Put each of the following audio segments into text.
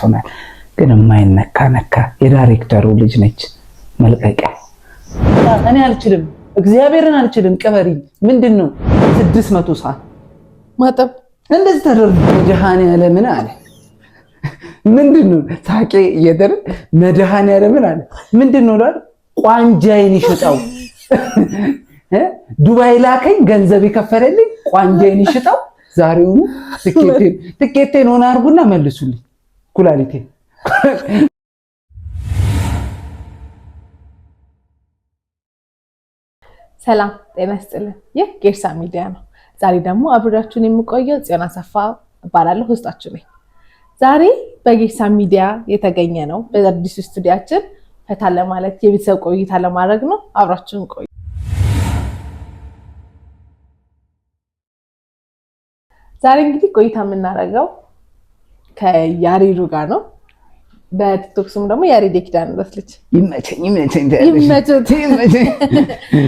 ሆናል። ግን የማይነካ ነካ የዳይሬክተሩ ልጅ ነች መልቀቂያ። እኔ አልችልም፣ እግዚአብሔርን አልችልም። ቀበሪ ምንድነው 600 ሰዓት ማጠብ እንደዚህ ተደርጎ መድኃኒዓለምን አለ። ምንድነው ሳቄ እየደረ መድኃኒዓለምን አለ። ምንድነው ላል ቋንጃዬን ይሽጣው ዱባይ ላከኝ ገንዘብ የከፈለልኝ ቋንጃዬን ይሽጣው። ዛሬውኑ ትኬቴን ሆነ አርጉና መልሱልኝ ኩላሊቴ። ሰላም ጤና ይስጥልን። ይህ ጌርሳ ሚዲያ ነው። ዛሬ ደግሞ አብራችሁን የምቆየው ጽዮን አሰፋ እባላለሁ፣ ሆስታችሁ ነኝ። ዛሬ በጌርሳ ሚዲያ የተገኘ ነው በአዲሱ ስቱዲያችን ፈታ ለማለት የቤተሰብ ቆይታ ለማድረግ ነው። አብራችሁን ቆዩ። ዛሬ እንግዲህ ቆይታ የምናደርገው ከያሬዱ ጋር ነው። በቲክቶክ ስሙ ደግሞ ያሬድ ኪዳነ ምሕረት ልጅ። ይመቸኝ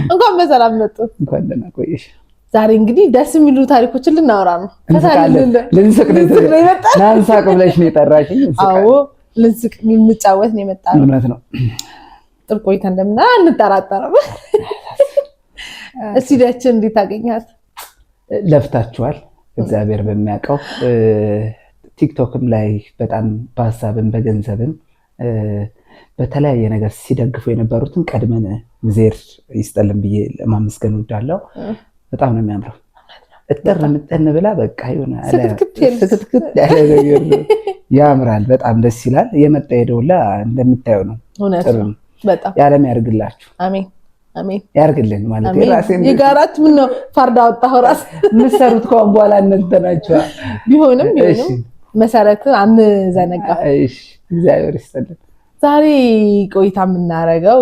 እንኳን በሰላም መጡ። እንኳን ደህና ቆየሽ። ዛሬ እንግዲህ ደስ የሚሉ ታሪኮችን ልናወራ ነው። ልንስቅ ናንሳቅ ብለሽ ነው የጠራሽኝ። አዎ ልንስቅ ልንጫወት ነው የመጣነው። እውነት ነው። ጥሩ ቆይታ እንደምናደርግ አንጠራጠርም። ስቱዲያችን እንዴት አገኛት? ለፍታችኋል፣ እግዚአብሔር በሚያውቀው። ቲክቶክም ላይ በጣም በሀሳብም በገንዘብም በተለያየ ነገር ሲደግፉ የነበሩትን ቀድመን እግዚአብሔር ይስጠልን ብዬ ለማመስገን እወዳለሁ። በጣም ነው የሚያምረው። እጥር ምጥን ብላ በቃ ይሆነ ስክትክት ያለ ነገር ያምራል። በጣም ደስ ይላል። የመጣ ሄደውላ እንደምታየው ነው። ጥሩ ነው። በጣም ያለም ያርግላችሁ። አሜን አሜን ያርግልን ማለት ራሴን ይጋራት ምን ነው ፈርዳ ወጣው ራስ ምሰሩት ከሆነ በኋላ እንተናቸው ቢሆንም መሰረት አንዘነጋ። እሺ እግዚአብሔር ይስጥልን። ዛሬ ቆይታ የምናረገው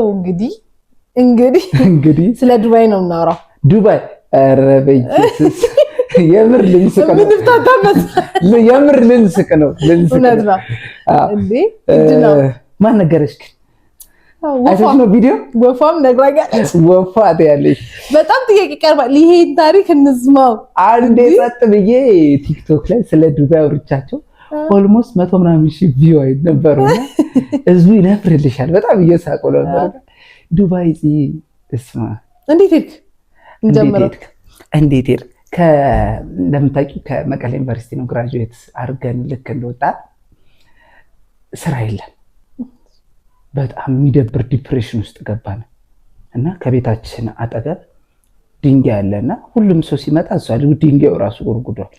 እንግዲህ ስለ ዱባይ ነው የምናወራው። ዱባይ ኧረ በኢየሱስ የምር ልንስቅ ነው። ምን ተታመስ የምር ልንስቅ ነው። እውነት ነው እንዴ? ምንድነው ማን ነገረሽ? አይተሽ ነው ቪዲዮ? ወፋም ነግራኛለች። ወፋ ያለሽ በጣም ጥያቄ ቀርባል። ይሄን ታሪክ እንዝማው። አንዴ ጸጥ ብዬ ቲክቶክ ላይ ስለ ዱባይ አውርቻቸው ኦልሞስት 100 ምናምን ሺህ ቪው ነበርና ህዝቡ ይነፍርልሻል። በጣም እየሳቁ ነበር። ዱባይ እስማ እንዴት ሄድክ? እንደምታውቂው ከመቀሌ ዩኒቨርሲቲ ነው ግራጁዌት አድርገን ልክ እንደወጣ ስራ የለም። በጣም የሚደብር ዲፕሬሽን ውስጥ ገባን እና ከቤታችን አጠገብ ድንጋይ አለና ሁሉም ሰው ሲመጣ እሷ ድንጋዩ ራሱ ጎርጉዷል።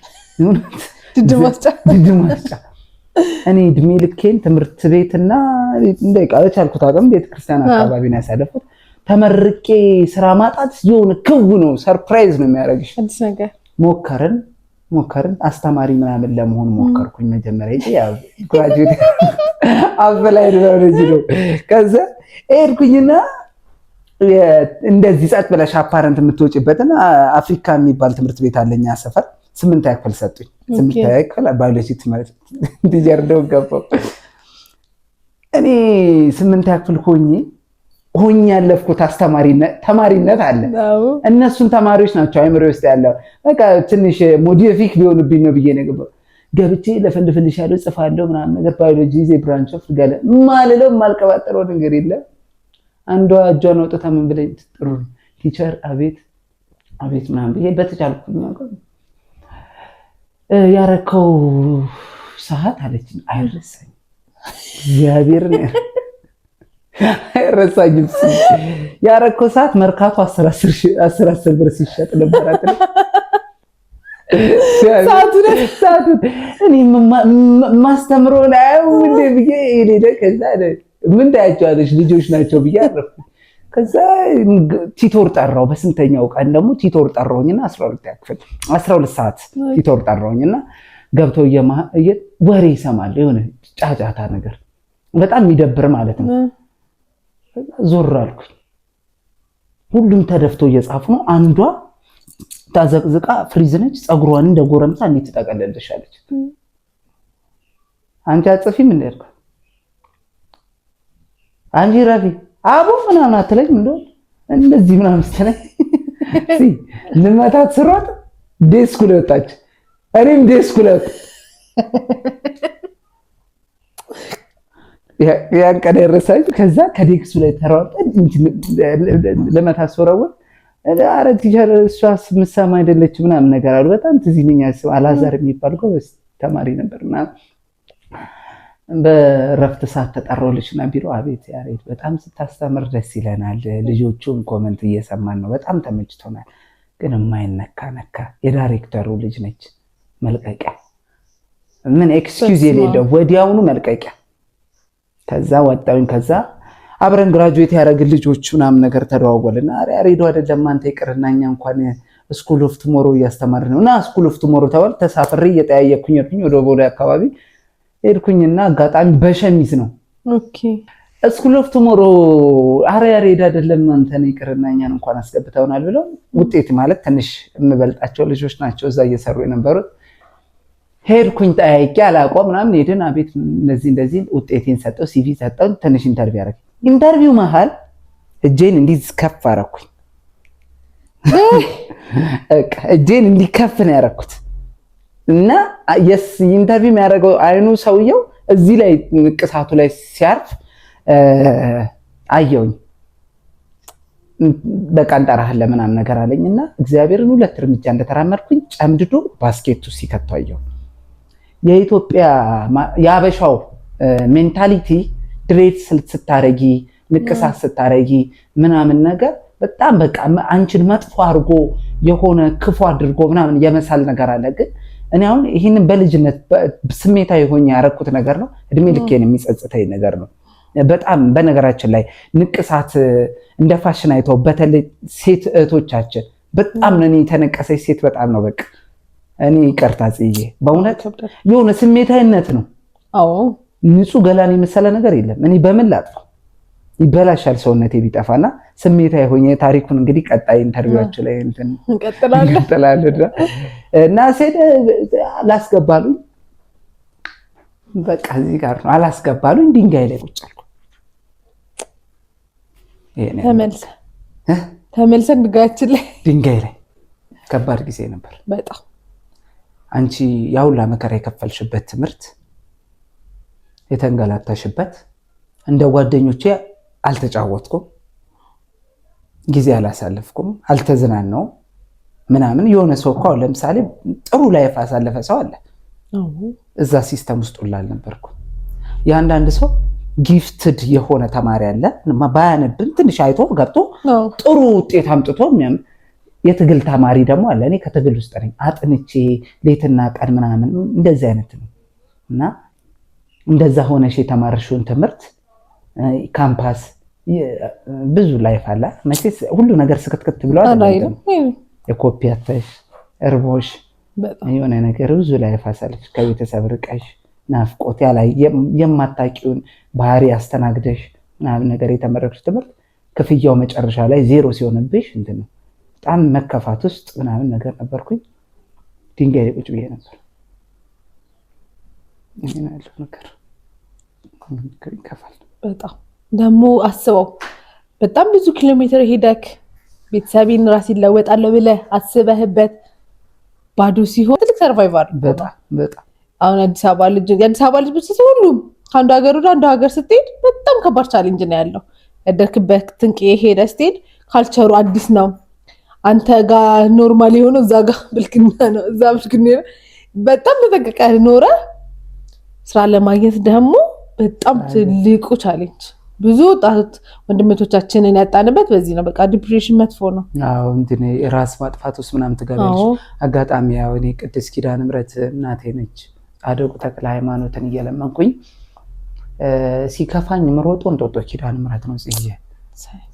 ድድ ማስጫ እኔ እድሜ ልኬን ትምህርት ቤትና በቻልኩት አቅም ቤተክርስቲያን አካባቢ ነው ያሳለፍኩት። ተመርቄ ስራ ማጣት የሆነ ክው ነው፣ ሰርፕራይዝ ነው የሚያደርግሽ። ሞከርን አስተማሪ ምናምን ለመሆን ሞከርኩኝ። መጀመሪያ ያው ግራጁዌት አፍላይ ነው። ከዛ ሄድኩኝና እንደዚህ ጸጥ ብለሽ አፓረንት የምትወጪበትና አፍሪካ የሚባል ትምህርት ቤት አለኛ ሰፈር 8ኛ ክፍል ሰጡኝ። 8ኛ ክፍል ባዮሎጂ ትምህርት እንዲጀርደው ገባው። እኔ 8ኛ ክፍል ሆኜ ያለፍኩት ተማሪነት አለ። እነሱን ተማሪዎች ናቸው አይምሮ ውስጥ ያለው። በቃ ትንሽ ሞዲፊክ ቢሆንብኝ ነው ብዬ ነው ገብቼ ለፈልፍልሻለሁ ጽፋለሁ ምናምን ነገር ባዮሎጂ ዘ ብራንች ኦፍ ጋለ ማለለው ማልቀባጠረው ነገር የለ። አንዷ እጇን አውጥታ ምን ብለኝ ጥሩ ቲቸር አቤት ምናምን ብዬ በተቻልኩኝ ያረከው ሰዓት አለችኝ። አይረሳኝ እግዚአብሔር ነው አይረሳኝም። ያረከው ሰዓት መርካቶ 10 ብር ሲሸጥ ነበር አይደል? ሰዓቱ እኔ ማስተምሮ ነው እንዴ ብዬ ሄደ። ከዛ ምን ታያቸዋለሽ ልጆች ናቸው ብዬ አረፍኩ። ከዛ ቲቶር ጠራው። በስንተኛው ቀን ደግሞ ቲቶር ጠራውኝና 12 ሰዓት ቲቶር ጠራውኝና ገብተው ወሬ ይሰማል። የሆነ ጫጫታ ነገር በጣም የሚደብር ማለት ነው። ዞር አልኩኝ። ሁሉም ተደፍቶ እየጻፉ ነው። አንዷ ታዘቅዝቃ ፍሪዝ ነች። ፀጉሯን እንደ ጎረምሳ እንዴት ትጠቀለልሻለች። አንቺ አጽፊም እንደ ያልኩ አንቺ ረፊ አቡ ምናምን አትለኝ እንደዚህ ምናምን ስትለኝ ልመታት ስሯት ዴስኩ ላይ ወጣች። እኔም ዴስኩ ላይ ያን ቀን ያረሳኝ። ከዛ ከዴክሱ ላይ ተሯጠን ለመታስወረው አረ ቲቸር እሷስ ምሳማ አይደለች ምናምን ነገር አሉ። በጣም ትዝ ይለኛል። አላዛር የሚባል ጎበዝ ተማሪ ነበርና በረፍት ሰዓት ተጠራሁልሽና ቢሮ አቤት ያሬድ በጣም ስታስተምር ደስ ይለናል። ልጆቹን ኮመንት እየሰማን ነው፣ በጣም ተመችቶናል። ግን የማይነካ የዳይሬክተሩ ልጅ ነች መልቀቂያ፣ ምን ኤክስኪውዝ የሌለው ወዲያውኑ መልቀቂያ። ከዛ ወጣሁኝ። ከዛ አብረን ግራጁዌት ያደረግን ልጆች ምናምን ነገር ተደዋወልና ያሬዱ አይደለም አንተ ይቅርና እኛ እንኳን ስኩል ኦፍ ቱሞሮ እያስተማርን ነው እና ስኩል ኦፍ ቱሞሮ ተባል። ተሳፍሬ እየጠያየኩኝ ወደ ቦሌ አካባቢ ሄድኩኝና አጋጣሚ በሸሚዝ ነው ስኩል ኦፍ ቱሞሮ አረ ያሬድ አይደለም አንተ ይቅርና እኛን እንኳን አስገብተውናል ብለው ውጤት ማለት ትንሽ የምበልጣቸው ልጆች ናቸው እዛ እየሰሩ የነበሩት። ሄድኩኝ ጠያቄ አላውቀውም ምናምን ሄድን። አቤት እንደዚህ ውጤቴን ሰጠው፣ ሲቪ ሰጠው፣ ትንሽ ኢንተርቪው አደረገ። ኢንተርቪው መሀል እጄን እንዲህ ከፍ አደረኩኝ። እጄን እንዲህ ከፍ ነው ያደረኩት እና ኢንተርቪው የሚያደርገው አይኑ ሰውየው እዚህ ላይ ንቅሳቱ ላይ ሲያርፍ አየውኝ። በቃ እንጠራሃለን ምናምን ነገር አለኝና እግዚአብሔርን 2 እርምጃ እንደተራመድኩኝ ጨምድዶ ባስኬቱ ሲከተው አየው። የኢትዮጵያ የአበሻው ሜንታሊቲ ድሬት ስታረጊ ንቅሳት ስታረጊ ምናምን ነገር በጣም በቃ አንቺን መጥፎ አድርጎ የሆነ ክፉ አድርጎ ምናምን የመሳል ነገር አለ። ግን እኔ አሁን ይህንን በልጅነት ስሜታዊ ሆኜ ያረኩት ነገር ነው። እድሜ ልኬን የሚጸጽተኝ ነገር ነው በጣም። በነገራችን ላይ ንቅሳት እንደ ፋሽን አይተው በተለይ ሴት እህቶቻችን በጣም ነው የተነቀሰች ሴት በጣም ነው በቃ እኔ ይቅርታ ጽዬ በእውነት የሆነ ስሜታዊነት ነው። አዎ ንጹህ ገላን የመሰለ ነገር የለም። እኔ በምን ላጥፋው ይበላሻል ሰውነቴ ቢጠፋና ስሜታዊ ሆኜ ታሪኩን እንግዲህ ቀጣይ ኢንተርቪዋቸው ላይ እንቀጥላለን እና ሴት አላስገባሉኝ። በቃ እዚህ ጋር ነው አላስገባሉኝ። ድንጋይ ላይ ቁጭ አልኩ። ተመልሰን ድንጋይ ላይ ከባድ ጊዜ ነበር በጣም። አንቺ ያውላ መከራ የከፈልሽበት ትምህርት የተንገላታሽበት፣ እንደ ጓደኞቼ አልተጫወትኩም፣ ጊዜ አላሳለፍኩም፣ አልተዝናናውም ምናምን። የሆነ ሰው እኮ ለምሳሌ ጥሩ ላይፍ ያሳለፈ ሰው አለ። እዛ ሲስተም ውስጥ ሁላ አልነበርኩም። የአንዳንድ ሰው ጊፍትድ የሆነ ተማሪ አለ፣ ባያነብም ትንሽ አይቶ ገብቶ ጥሩ ውጤት አምጥቶ የትግል ተማሪ ደግሞ አለ። እኔ ከትግል ውስጥ ነኝ። አጥንቼ ሌትና ቀን ምናምን እንደዚህ አይነት ነው እና እንደዛ ሆነሽ የተማርሽውን ትምህርት ካምፓስ ብዙ ላይፍ አለ። መቼስ ሁሉ ነገር ስክትክት ብሏል። የኮፒ አተሽ እርቦሽ የሆነ ነገር ብዙ ላይፍ አሳለፍሽ። ከቤተሰብ ርቀሽ ናፍቆት ያላይ የማታውቂውን ባህሪ አስተናግደሽ ምናምን ነገር የተመረቅሽ ትምህርት ክፍያው መጨረሻ ላይ 0 ሲሆንብሽ እንትን ነው በጣም መከፋት ውስጥ ምናምን ነገር ነበርኩኝ። ድንጋይ ላይ ቁጭ ብዬ ነበር። ይሄን ያለው ነገር ይከፋል በጣም። ደግሞ አስበው በጣም ብዙ ኪሎ ሜትር ሄደክ ቤተሰቤን ራሴን ለወጣለሁ ብለህ አስበህበት ባዶ ሲሆን ትልቅ ሰርቫይቫር በጣም። አሁን የአዲስ አበባ ልጅ ብቻ ሁሉም ከአንዱ ሀገር ወደ አንዱ ሀገር ስትሄድ በጣም ከባድ ቻሌንጅ ነው ያለው። ያደርክበት ትንቅ ሄደ ስትሄድ ካልቸሩ አዲስ ነው። አንተ ጋር ኖርማል የሆነው እዛ ጋር ብልግና ነው፣ እዛ ብልግና ነው። በጣም ተጠንቅቀህ ኖረ ስራ ለማግኘት ደግሞ በጣም ትልቁ ቻሌንጅ። ብዙ ወጣት ወንድሞቻችንን ያጣንበት በዚህ ነው። በቃ ዲፕሬሽን መጥፎ ነው። አዎ እንትን ራስ ማጥፋት ውስጥ ምናምን ትገባለች። አጋጣሚ ያው እኔ ቅድስት ኪዳነ ምሕረት እናቴ ነች ጻድቁ ተክለ ሃይማኖትን እየለመንኩኝ ሲከፋኝ ምሮጦ እንጦጦ ኪዳነ ምሕረት ነው ጽዬ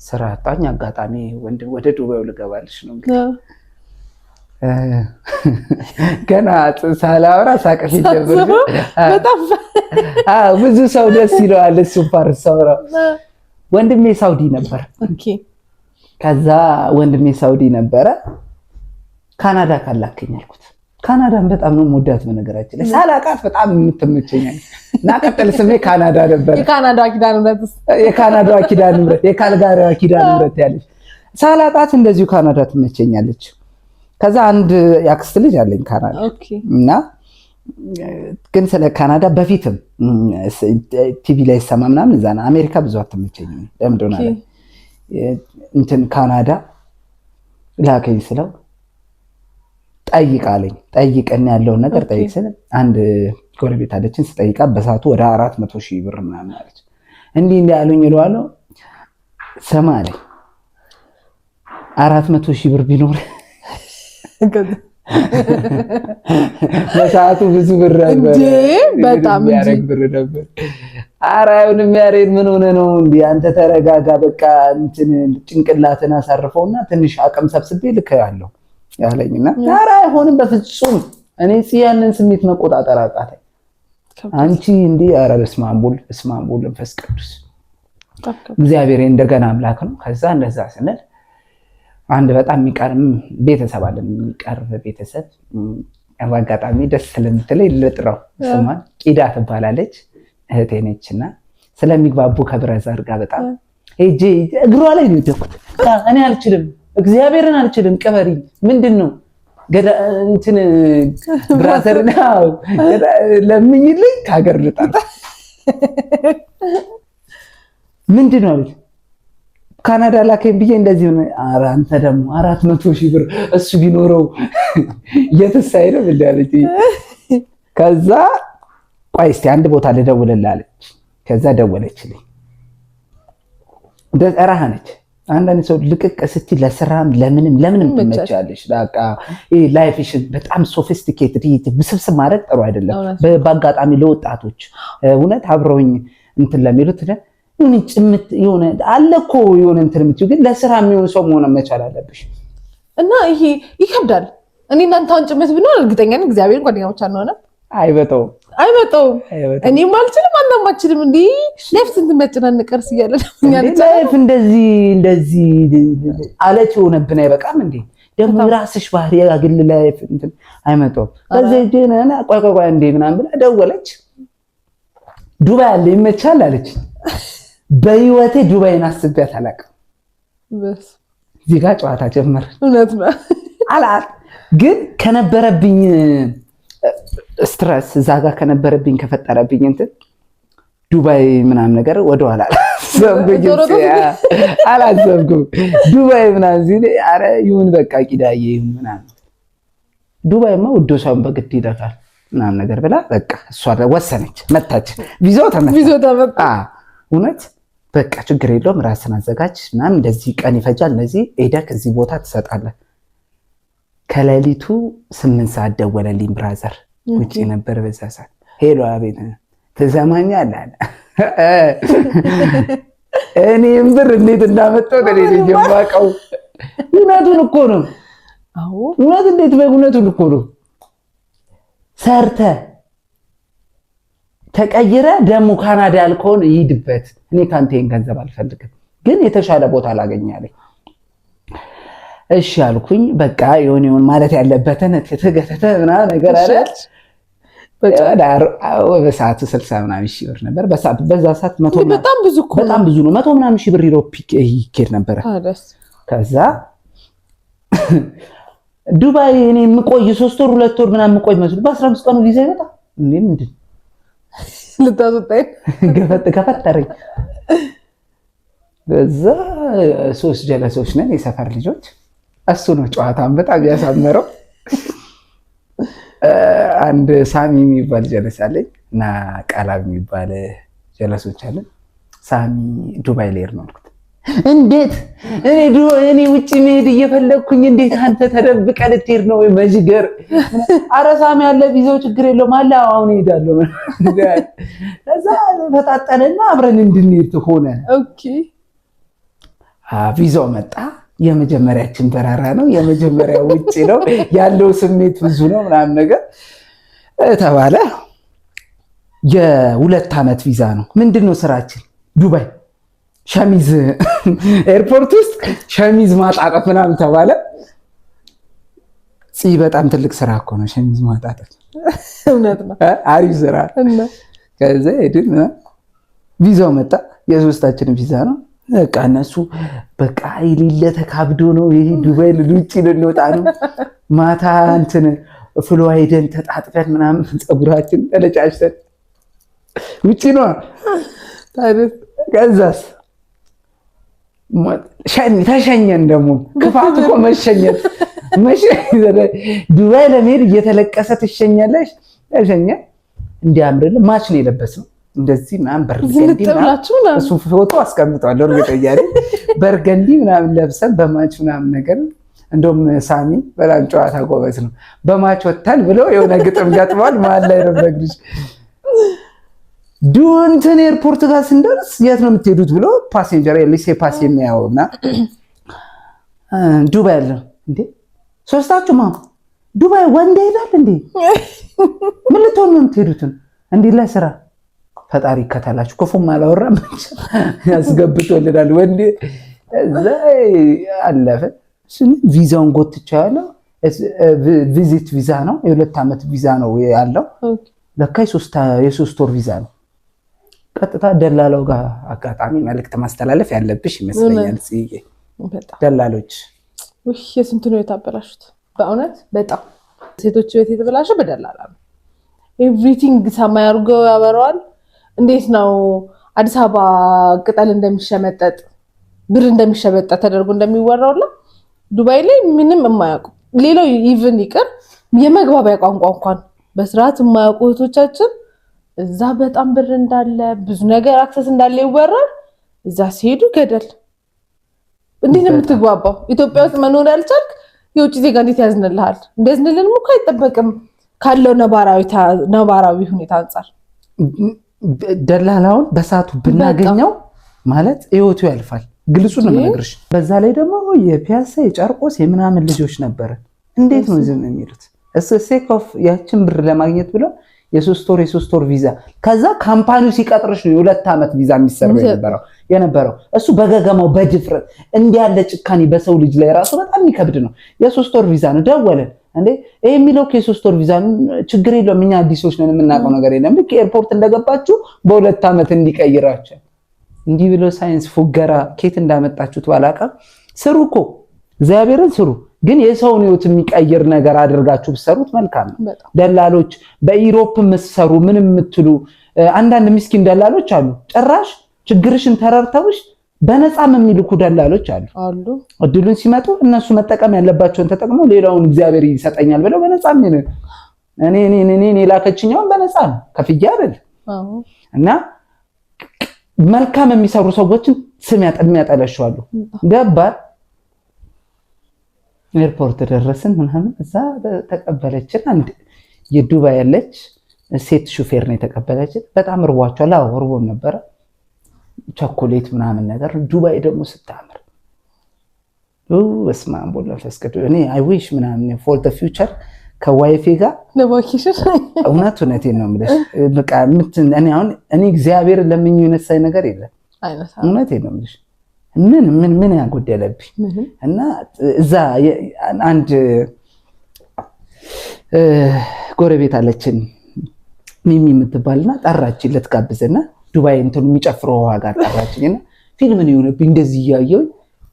ስራ አጣኝ። አጋጣሚ ወደ ዱባይ ልገባልሽ ነው እንግዲህ ገና ሳላወራ ሳቀሽ ጀምር። በጣም ብዙ ሰው ደስ ይለዋል እሱ ፓርት ሳውራ። ወንድሜ ሳውዲ ነበር። ከዛ ወንድሜ ሳውዲ ነበረ። ካናዳ ካላከኝ አልኩት። ካናዳን በጣም ነው የምወዳት በነገራችን ላይ ሳላውቃት በጣም የምትመቸኛል እና ቀጥል ስሜ ካናዳ ነበር። የካናዳዋ ኪዳነ ምሕረት የካልጋሪዋ ኪዳነ ምሕረት ያለች ሳላውቃት እንደዚሁ ካናዳ ትመቸኛለች። ከዛ አንድ ያክስት ልጅ አለኝ ካናዳ እና ግን ስለ ካናዳ በፊትም ቲቪ ላይ ሰማ ምናምን እዛ ነው። አሜሪካ ብዙ አትመቸኝም። ለምን እንደሆነ እንትን ካናዳ ላከኝ ስለው ጠይቃለኝ። ጠይቀን ያለውን ነገር ጠይቅ ስለ አንድ ጎረቤት አለችን ስጠይቃ በሰዓቱ ወደ 400,000 ብር ምናምን አለች። እንዲህ ያሉኝ እለዋለሁ። ሰማ አለኝ 400,000 ብር ቢኖር በሰዓቱ ብዙ ብር ነበር። በጣም ብር ነበር። ኧረ አይሆንም ያሬድ ምን ሆነ ነው እንዴ? አንተ ተረጋጋ፣ በቃ እንትን ጭንቅላትን አሳርፈውና ትንሽ አቅም ሰብስቤ ልከያለሁ ያለኝና ኧረ አይሆንም በፍጹም እኔ ያንን ስሜት መቆጣጠር አቃተኝ። አንቺ እንዴ ኧረ በስመ አብ ወወልድ ወመንፈስ ቅዱስ እግዚአብሔር እንደገና አምላክ ነው። ከዛ እንደዛ ስንል አንድ በጣም የሚቀርም ቤተሰብ አለን። የሚቀርብ ቤተሰብ አጋጣሚ ደስ ስለምትለኝ ልጥራው። ስሟን ቂዳ ትባላለች። እህቴ ነችና ስለሚግባቡ ከብረዛር ጋር በጣም ሄጄ እግሯ ላይ ነው የደኩት። እኔ አልችልም፣ እግዚአብሔርን አልችልም፣ ቅበሪኝ። ምንድነው እንትን ብራዘር ነው ለምኝልኝ ከሀገር ልጣ ምንድነው አለች። ካናዳ ላከኝ ብዬ እንደዚህ ሆነ። ኧረ አንተ ደግሞ 400,000 ብር እሱ ቢኖረው እየተሳይ ነው እንዳለች። ከዛ ቆይ እስኪ አንድ ቦታ ልደውልልህ አለች። ከዛ ደወለችልኝ። ደራህ ነች። አንዳንድ ሰው ልቅቅ ስትይ ለስራም ለምንም ትመቻለሽ። በቃ ይሄ ላይፍሽን በጣም ሶፊስቲኬትድ ብስብስብ ማድረግ ጥሩ አይደለም። በአጋጣሚ ለወጣቶች እውነት አብረውኝ እንትን ለሚሉት ጭምት የሆነ አለ እኮ የሆነ እንትን የምትይው ግን ለስራ የሚሆን ሰው መሆን መቻል አለብሽ። እና ይሄ ይከብዳል። እኔ እናንተ አሁን ጭምት ብንሆን እርግጠኛ ነኝ እግዚአብሔርን ጓደኛሞች አንሆንም። አይበጣውም። እኔም አልችልም አንተም አትችልም። እንዴ ላይፍ ስንት የሚያጨናንቀርስ እያለ ላይፍ እንደዚህ አለች ሆነብን። አይበቃም እንዴ ደግሞ ራስሽ ባህሪ ያግል ላይፍ እንትን አይመጣውም። ከዚህ ጀነና ቆይ እንዴ ምናምን ብላ ደወለች። ዱባይ አለ ይመቻል አለች። በህይወቴ ዱባይን አስቤያት አላውቅም። እዚህ ጋር ጨዋታ ጀመር። እውነት ነው አላት። ግን ከነበረብኝ ስትረስ እዛ ጋር ከነበረብኝ ከፈጠረብኝ እንትን ዱባይ ምናምን ነገር ወደኋላ አላሰብኩም። ዱባይ ምናምን ሲል ኧረ ይሁን በቃ ቂዳዬ ይሁን ምናምን ዱባይማ ውዶ ሰውን በግድ ይደፋል ምናምን ነገር ብላ በቃ እሷ ወሰነች። መታች። ቪዛው ተመታ። እውነት በቃ ችግር የለውም ራስን አዘጋጅ ምናምን እንደዚህ ቀን ይፈጃል እነዚህ ሄደህ እዚህ ቦታ ትሰጣለህ። ከሌሊቱ 8 ሰዓት ደወለልኝ ብራዘር። ውጪ ነበር በዛ ሰዓት። ሄሎ አቤት ትሰማኛለህ አለ። እኔም ብር እንዴት እንዳመጣው ተለይ የማውቀው እውነቱን እኮ ነው። እውነት እንዴት በእውነቱን እኮ ነው። ሰርተ ተቀይረ ደግሞ ካናዳ ያልከውን ይሄድበት። እኔ ካንተ ይሄን ገንዘብ አልፈልግም፣ ግን የተሻለ ቦታ ላገኛለኝ። እሺ አልኩኝ። በቃ የሆነውን ማለት ያለበትን ተገተተ ምናምን ነገር አይደል። በሰዓቱ 60 ምናምን ሺህ ብር ነበር። በዛ ሰዓት በጣም ብዙ ነው። 100 ምናምን ሺህ ብር ዩሮፕ ይኬድ ነበረ። ከዛ ዱባይ እኔ የምቆይ 3 ወር 2 ወር ምናምን የምቆይ መስሎ በ15 ቀኑ ቪዛ ይመጣ እንዴ ምንድን ልታስወጣኝ ከፈተረኝ። በዛ 3 ጀለሶች ነን የሰፈር ልጆች። እሱ ነው ጨዋታን በጣም ያሳመረው። አንድ ሳሚ የሚባል ጀለስ አለኝ እና ቃላብ የሚባል ጀለሶች አለን። ሳሚ ዱባይ ልሄድ ነው አልኩት። እንዴት እኔ ውጭ መሄድ እየፈለግኩኝ እንዴት አንተ ተደብቀ ልትሄድ ነው ወይ መጅገር? ኧረ ሳሚ ያለ ቪዛው ችግር የለውም አለ። አሁን እሄዳለሁ። ከዛ ፈጣጠንና አብረን እንድንሄድ ሆነ። ኦኬ ቪዛው መጣ። የመጀመሪያችን በረራ ነው። የመጀመሪያው ውጭ ነው ያለው ስሜት ብዙ ነው ምናምን ነገር ተባለ። የ2 ዓመት ቪዛ ነው። ምንድነው ስራችን? ዱባይ ሸሚዝ ኤርፖርት ውስጥ ሸሚዝ ማጣጣት ምናምን ተባለ። በጣም ትልቅ ስራ እኮ ነው ሸሚዝ ማጣጣት። እውነት ነው። አሪፍ ስራ። ከዛ ሄድን። ቪዛው መጣ። የሶስታችን ቪዛ ነው። በቃ እነሱ በቃ የሌለ ተካብዶ ነው ይሄ ዱባይ ውጭ ልንወጣ ነው። ማታ እንትን ፍሎይደን ተጣጥፈን ምናምን ፀጉራችን ተለጫጭተን ውጪ ነው። ከዛስ ተሸኘን። ደግሞ ክፋት እኮ መሸኘት ዱባይ ለመሄድ እየተለቀሰ ትሸኛለሽ። ተሸኘ እንዲያምርልን ማች ነው የለበስነው እንደዚህ ምናምን በርገንዲ እሱ ፎቶ አስቀምጧል። እርግጠኛ ነኝ በርገንዲ ምናምን ለብሰን በማች ምናምን ነገር እንደውም ሳሚ በጣም ጨዋታ ጎበዝ ነው። በማች ወጣን ብሎ የሆነ ግጥም ገጥሟል። መሀል ላይ ነው ነግርሽ ዱንትን ኤርፖርት ጋር ስንደርስ የት ነው የምትሄዱት ብሎ ፓሴንጀር ሊሴ ፓስ የሚያየውና ዱባይ አለ እንዴ ሶስታችሁ ማ ዱባይ ወንድ ይላል እንዴ ምን ልትሆን ነው የምትሄዱትን እንዴ ለስራ ፈጣሪ ይከተላችሁ ክፉም አላወራም ያስገብቶልናል ወንድ እዛ አለፈ ቪዛውን ጎትቻለሁ ቪዚት ቪዛ ነው የ2 ዓመት ቪዛ ነው ያለው ለካ የ3 ወር ቪዛ ነው ቀጥታ ደላላው ጋር አጋጣሚ መልእክት ማስተላለፍ ያለብሽ ይመስለኛል ጽዬ ደላሎች የስንት ነው የታበላሹት በእውነት በጣም ሴቶች ቤት የተበላሸ በደላላ ነው ኤቭሪቲንግ ሰማይ አድርገው ያበረዋል እንዴት ነው አዲስ አበባ ቅጠል እንደሚሸመጠጥ ብር እንደሚሸመጠጥ ተደርጎ እንደሚወራውላ ዱባይ ላይ ምንም የማያውቁ ሌላው ኢቭን ይቅር የመግባቢያ ቋንቋ እንኳን በስርዓት የማያውቁ እህቶቻችን እዛ በጣም ብር እንዳለ ብዙ ነገር አክሰስ እንዳለ ይወራል እዛ ሲሄዱ ገደል እንዴት ነው የምትግባባው ኢትዮጵያ ውስጥ መኖር ያልቻልክ የውጭ ዜጋ እንዴት ያዝንልሃል እንደዝንልን እኮ አይጠበቅም ካለው ነባራዊ ሁኔታ አንፃር ደላላውን በሳቱ ብናገኘው ማለት ህይወቱ ያልፋል ግልጹ ነው የምነግርሽ በዛ ላይ ደግሞ የፒያሳ የጨርቆስ የምናምን ልጆች ነበር እንዴት ነው ዝም የሚሉት ሴክ ኦፍ ያችን ብር ለማግኘት ብሎ የ3 ወር ቪዛ ከዛ ካምፓኒው ሲቀጥርሽ ነው የ2 ዓመት ቪዛ የሚሰራው የነበረው እሱ በገገማው በድፍረት እንዲህ ያለ ጭካኔ በሰው ልጅ ላይ ራሱ በጣም የሚከብድ ነው የ3 ወር ቪዛ ነው ደወለን እንዴ ይሄ የሚለው ከ3 ወር ቪዛ ችግር የለውም እኛ አዲሶች ነን የምናውቀው ነገር የለም ልክ ኤርፖርት እንደገባችሁ በ2 ዓመት እንዲቀይራችሁ እንዲህ ብሎ ሳይንስ ፉገራ ኬት እንዳመጣችሁት ባላቃ ስሩ እኮ እግዚአብሔርን ስሩ ግን የሰውን ህይወት የሚቀይር ነገር አድርጋችሁ ብትሰሩት መልካም ነው ደላሎች በኢሮፕ መስሰሩ ምንም የምትሉ አንዳንድ ምስኪን ደላሎች አሉ ጭራሽ ችግርሽን ተረርተውሽ በነፃም የሚልኩ ደላሎች አሉ እድሉን ሲመጡ እነሱ መጠቀም ያለባቸውን ተጠቅመው ሌላውን እግዚአብሔር ይሰጠኛል ብለው በነፃም እኔ ላከችኛውን በነፃ ነው ከፍያ አይደል እና መልካም የሚሰሩ ሰዎችን ስም ያጠለሻሉ ገባር ኤርፖርት ደረስን ምናምን እዛ ተቀበለችን አንድ የዱባይ ያለች ሴት ሹፌር ነው የተቀበለችን በጣም ርቧቸዋል ርቦም ነበረ ቸኮሌት ምናምን ነገር ዱባይ ደግሞ ስታምር በስመ አብ ወወልድ ወመንፈስ ቅዱስ እኔ አይ ዊሽ ምናምን ፎር ዘ ፊውቸር ከዋይፌ ጋር ለቫኬሽን እውነቴን ነው የምልሽ በቃ እኔ እግዚአብሔር ለምኝ የነሳኝ ነገር የለም እውነቴን ነው የምልሽ ምን ያጎደለብኝ እና እዛ አንድ ጎረቤት አለችን ሚሚ የምትባልና ጠራችን ልትጋብዘና ዱባይ እንትን የሚጨፍረው ዋጋ ጠራችኝና ፊልም ነው የሆነብኝ እንደዚህ እያየሁ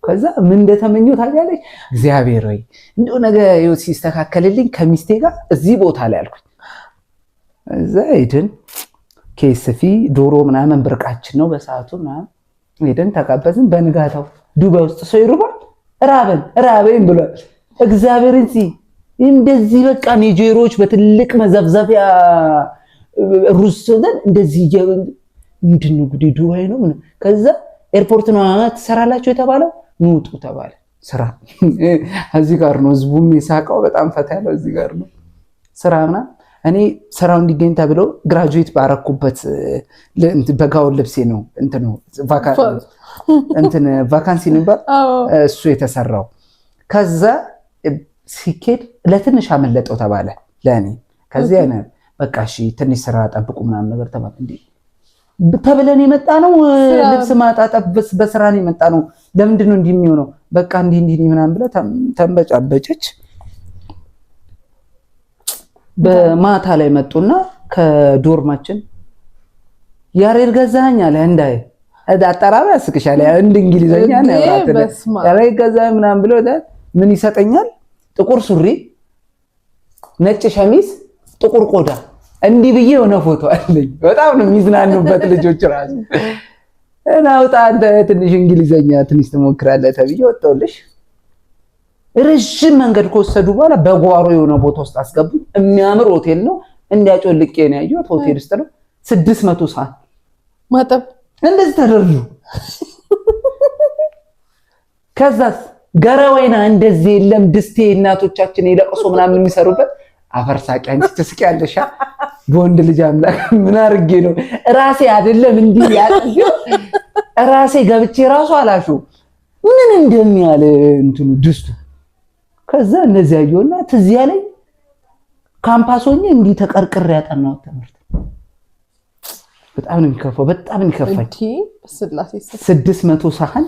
ከዛ ምን እንደተመኘው ታውቂያለሽ እግዚአብሔር ወይ እንደው ነገ ህይወት ሲስተካከልልኝ ከሚስቴ ጋር እዚህ ቦታ ላይ አልኩኝ እዛ ሄድን ኬስፊ ዶሮ ምናምን ብርቃችን ነው በሰዓቱ ምናምን ሄደን ተጋበዝን በንጋታው ዱባይ ውስጥ ሰው ይርባል ራበን ብሎ እግዚአብሔር እንጂ እንደዚህ በቃ ኒጀሮች በትልቅ መዘፍዘፊያ ሩስ ዘን እንደዚህ ምንድነው ጉዲ ዱባይ ነው ከዛ ኤርፖርት ነው ተሰራላችሁ የተባለው ንውጡ ተባለ ስራ እዚህ ጋር ነው ህዝቡም የሳቀው በጣም ፈታ ያለው እዚህ ጋር ነው ስራና እኔ ስራው እንዲገኝ ተብሎ ግራጁዌት ባረኩበት በጋው ልብሴ ነው ቫካንሲ ነበር እሱ የተሰራው ከዛ ሲኬድ ለትንሽ አመለጠው ተባለ ለኔ ከዚህ አይነት በቃ እሺ ትንሽ ስራ ጠብቁ ምናምን ነገር ተባለ እንዴ ተብለን የመጣ ነው ልብስ ማጣጣፍ በስራ ነው የመጣ ነው ለምንድን ነው እንዲህ የሚሆነው በቃ እንዲህ ምናምን ብለ ተንበጫበጨች በማታ ላይ መጡና ከዶርማችን ያሬድ ገዛኸኝ አለ እንዳይ አጠራራ ያስቅሻል እንደ እንግሊዘኛ ነው ያሬድ ገዛኸኝ ምናምን ብሎ ምን ይሰጠኛል ጥቁር ሱሪ ነጭ ሸሚዝ ጥቁር ቆዳ እንዲህ ብዬ የሆነ ፎቶ አለኝ። በጣም ነው የሚዝናኑበት ልጆች ራሱ። እናውጣ አንተ ትንሽ እንግሊዘኛ ትንሽ ትሞክራለህ ተብዬ ወጣሁልሽ። ረጅም መንገድ ከወሰዱ በኋላ በጓሮ የሆነ ቦታ ውስጥ አስገቡኝ። የሚያምር ሆቴል ነው። እንዲያጮልቄ ነው ያየሁት። ሆቴል ውስጥ ነው 600 ሰዓት ማጠብ እንደዚህ ተደርጉ። ከዛስ ገረወይና እንደዚህ የለም ድስቴ እናቶቻችን የለቅሶ ምናምን የሚሰሩበት አፈርሳቂ አንቺ ትስቂያለሽ። በወንድ ልጅ አምላክ ምን አድርጌ ነው ራሴ አይደለም እንዲህ ያጠየው ራሴ ገብቼ ራሱ አላሹ ምን እንደሚያል እንትኑ ድስቱ። ከዛ እነዚህ ያየውና ትዝ ያለኝ ካምፓስ ሆኜ እንዲህ ተቀርቅሬ ያጠናሁት ትምህርት በጣም ነው የሚከፋው። በጣም የሚከፋኝ 600 ሳህን